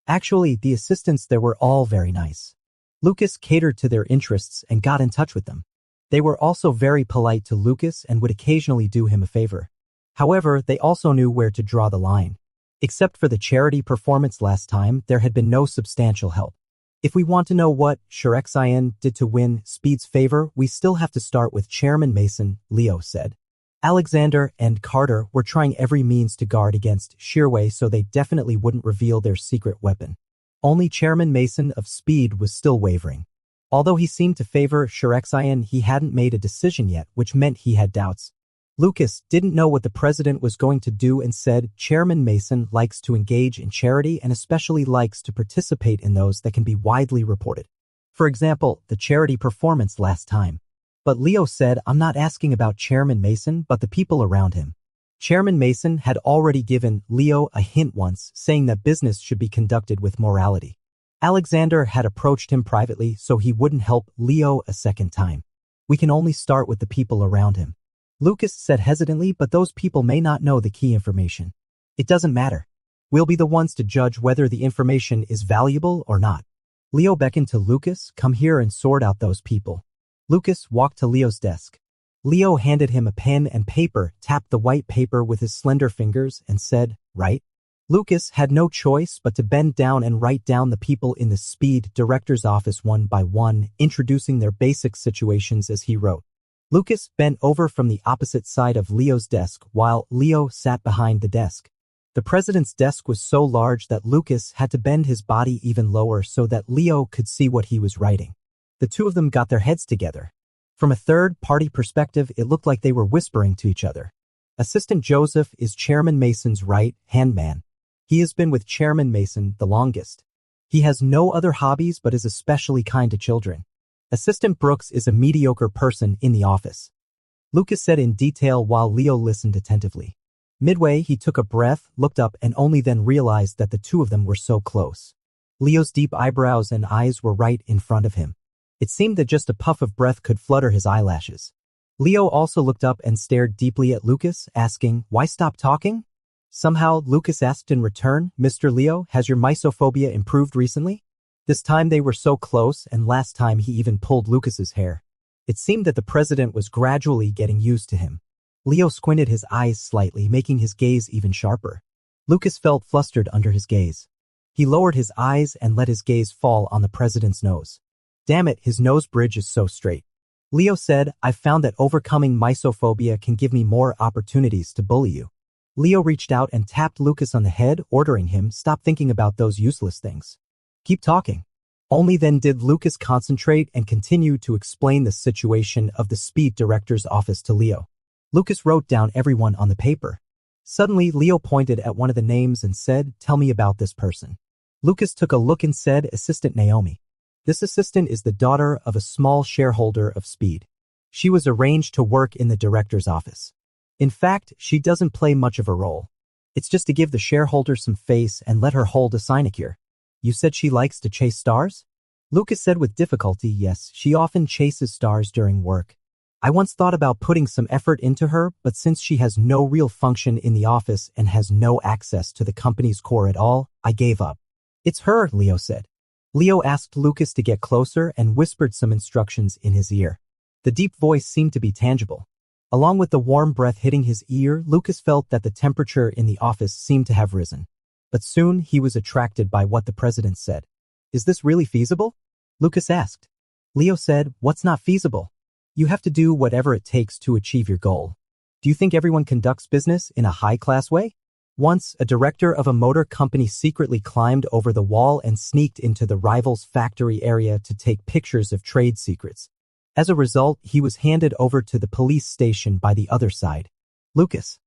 Actually, the assistants there were all very nice." Lucas catered to their interests and got in touch with them. They were also very polite to Lucas and would occasionally do him a favor. However, they also knew where to draw the line. Except for the charity performance last time, there had been no substantial help. If we want to know what blchina did to win Speed's favor, we still have to start with Chairman Mason, Leo said. Alexander and Carter were trying every means to guard against Shearway, so they definitely wouldn't reveal their secret weapon. Only Chairman Mason of Speed was still wavering. Although he seemed to favor blchina, he hadn't made a decision yet, which meant he had doubts. Lucas didn't know what the president was going to do and said, "Chairman Mason likes to engage in charity and especially likes to participate in those that can be widely reported. For example, the charity performance last time." But Leo said, "I'm not asking about Chairman Mason, but the people around him." Chairman Mason had already given Leo a hint once, saying that business should be conducted with morality. Alexander had approached him privately, so he wouldn't help Leo a second time. "We can only start with the people around him," Lucas said hesitantly, "but those people may not know the key information." "It doesn't matter. We'll be the ones to judge whether the information is valuable or not." Leo beckoned to Lucas, "Come here and sort out those people." Lucas walked to Leo's desk. Leo handed him a pen and paper, tapped the white paper with his slender fingers, and said, "Write." Lucas had no choice but to bend down and write down the people in the Speed director's office one by one, introducing their basic situations as he wrote. Lucas bent over from the opposite side of Leo's desk while Leo sat behind the desk. The president's desk was so large that Lucas had to bend his body even lower so that Leo could see what he was writing. The two of them got their heads together. From a third-party perspective, it looked like they were whispering to each other. Assistant Joseph is Chairman Mason's right-hand man. He has been with Chairman Mason the longest. He has no other hobbies but is especially kind to children. Assistant Brooks is a mediocre person in the office. Lucas said in detail while Leo listened attentively. Midway, he took a breath, looked up, and only then realized that the two of them were so close. Leo's deep eyebrows and eyes were right in front of him. It seemed that just a puff of breath could flutter his eyelashes. Leo also looked up and stared deeply at Lucas, asking, "Why stop talking?" Somehow, Lucas asked in return, "Mr. Leo, has your misophobia improved recently?" This time they were so close, and last time he even pulled Lucas's hair. It seemed that the president was gradually getting used to him. Leo squinted his eyes slightly, making his gaze even sharper. Lucas felt flustered under his gaze. He lowered his eyes and let his gaze fall on the president's nose. Damn it, his nose bridge is so straight. Leo said, "I've found that overcoming misophobia can give me more opportunities to bully you." Leo reached out and tapped Lucas on the head, ordering him, "Stop thinking about those useless things. Keep talking." Only then did Lucas concentrate and continue to explain the situation of the speed director's office to Leo. Lucas wrote down everyone on the paper. Suddenly, Leo pointed at one of the names and said, "Tell me about this person." Lucas took a look and said, "Assistant Naomi." This assistant is the daughter of a small shareholder of Speed. She was arranged to work in the director's office. In fact, she doesn't play much of a role. It's just to give the shareholder some face and let her hold a sinecure. You said she likes to chase stars? Lucas said with difficulty, "Yes, she often chases stars during work. I once thought about putting some effort into her, but since she has no real function in the office and has no access to the company's core at all, I gave up." "It's her," Leo said. Leo asked Lucas to get closer and whispered some instructions in his ear. The deep voice seemed to be tangible. Along with the warm breath hitting his ear, Lucas felt that the temperature in the office seemed to have risen. But soon he was attracted by what the president said. "Is this really feasible?" Lucas asked. Leo said, "What's not feasible? You have to do whatever it takes to achieve your goal. Do you think everyone conducts business in a high-class way?" Once, a director of a motor company secretly climbed over the wall and sneaked into the rival's factory area to take pictures of trade secrets. As a result, he was handed over to the police station by the other side. Lucas.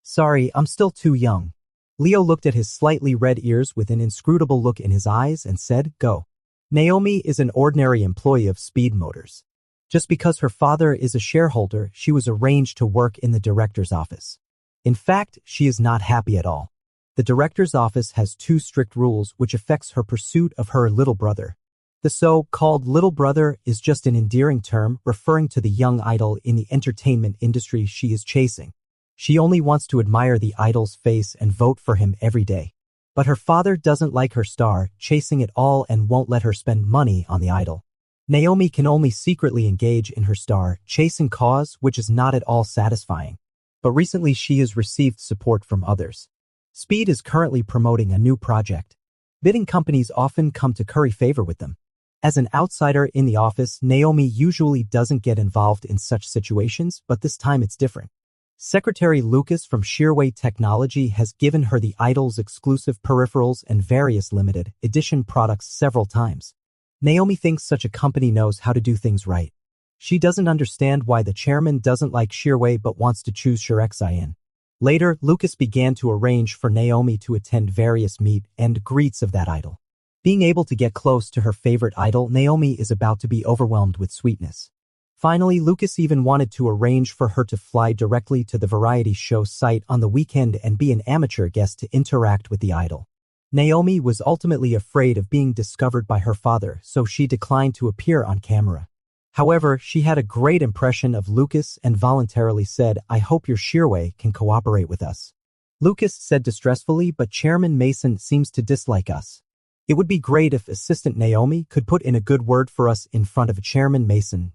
"Sorry, I'm still too young." Leo looked at his slightly red ears with an inscrutable look in his eyes and said, "Go." Naomi is an ordinary employee of Speed Motors. Just because her father is a shareholder, she was arranged to work in the director's office. In fact, she is not happy at all. The director's office has two strict rules which affects her pursuit of her little brother. The so-called little brother is just an endearing term referring to the young idol in the entertainment industry she is chasing. She only wants to admire the idol's face and vote for him every day. But her father doesn't like her star chasing it all and won't let her spend money on the idol. Naomi can only secretly engage in her star chasing cause, which is not at all satisfying. But recently she has received support from others. Speed is currently promoting a new project. Bidding companies often come to curry favor with them. As an outsider in the office, Naomi usually doesn't get involved in such situations, but this time it's different. Secretary Lucas from Shearway Technology has given her the idol's exclusive peripherals and various limited edition products several times. Naomi thinks such a company knows how to do things right. She doesn't understand why the chairman doesn't like Shearway but wants to choose Shirexin. Later, Lucas began to arrange for Naomi to attend various meet and greets of that idol. Being able to get close to her favorite idol, Naomi is about to be overwhelmed with sweetness. Finally, Lucas even wanted to arrange for her to fly directly to the variety show site on the weekend and be an amateur guest to interact with the idol. Naomi was ultimately afraid of being discovered by her father, so she declined to appear on camera. However, she had a great impression of Lucas and voluntarily said, "I hope your Shearway can cooperate with us." Lucas said distressfully, "But Chairman Mason seems to dislike us. It would be great if Assistant Naomi could put in a good word for us in front of Chairman Mason."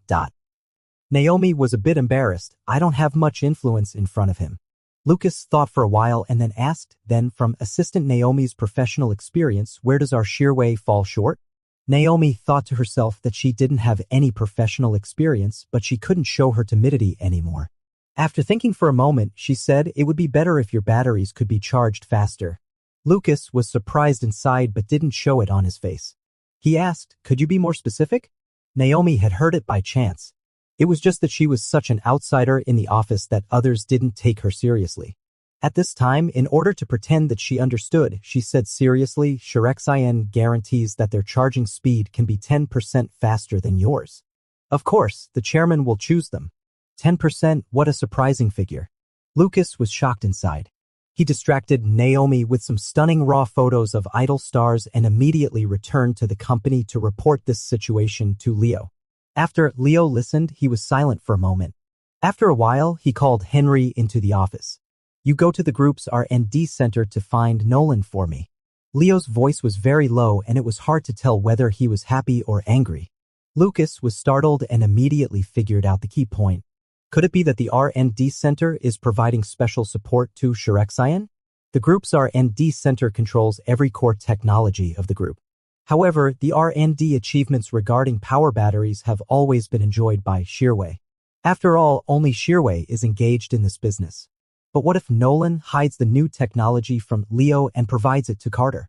Naomi was a bit embarrassed. "I don't have much influence in front of him." Lucas thought for a while and then asked, "Then from Assistant Naomi's professional experience, where does our Shearway fall short?" Naomi thought to herself that she didn't have any professional experience, but she couldn't show her timidity anymore. After thinking for a moment, she said, "It would be better if your batteries could be charged faster." Lucas was surprised inside but didn't show it on his face. He asked, "Could you be more specific?" Naomi had heard it by chance. It was just that she was such an outsider in the office that others didn't take her seriously. At this time, in order to pretend that she understood, she said seriously, "Shirexin guarantees that their charging speed can be 10% faster than yours. Of course, the chairman will choose them." 10%, what a surprising figure. Lucas was shocked inside. He distracted Naomi with some stunning raw photos of idol stars and immediately returned to the company to report this situation to Leo. After Leo listened, he was silent for a moment. After a while, he called Henry into the office. You go to the group's R&D center to find Nolan for me. Leo's voice was very low and it was hard to tell whether he was happy or angry. Lucas was startled and immediately figured out the key point. Could it be that the R&D center is providing special support to Shirexian? The group's R&D center controls every core technology of the group. However, the R&D achievements regarding power batteries have always been enjoyed by Shirway. After all, only Shirway is engaged in this business. But what if Nolan hides the new technology from Leo and provides it to Carter?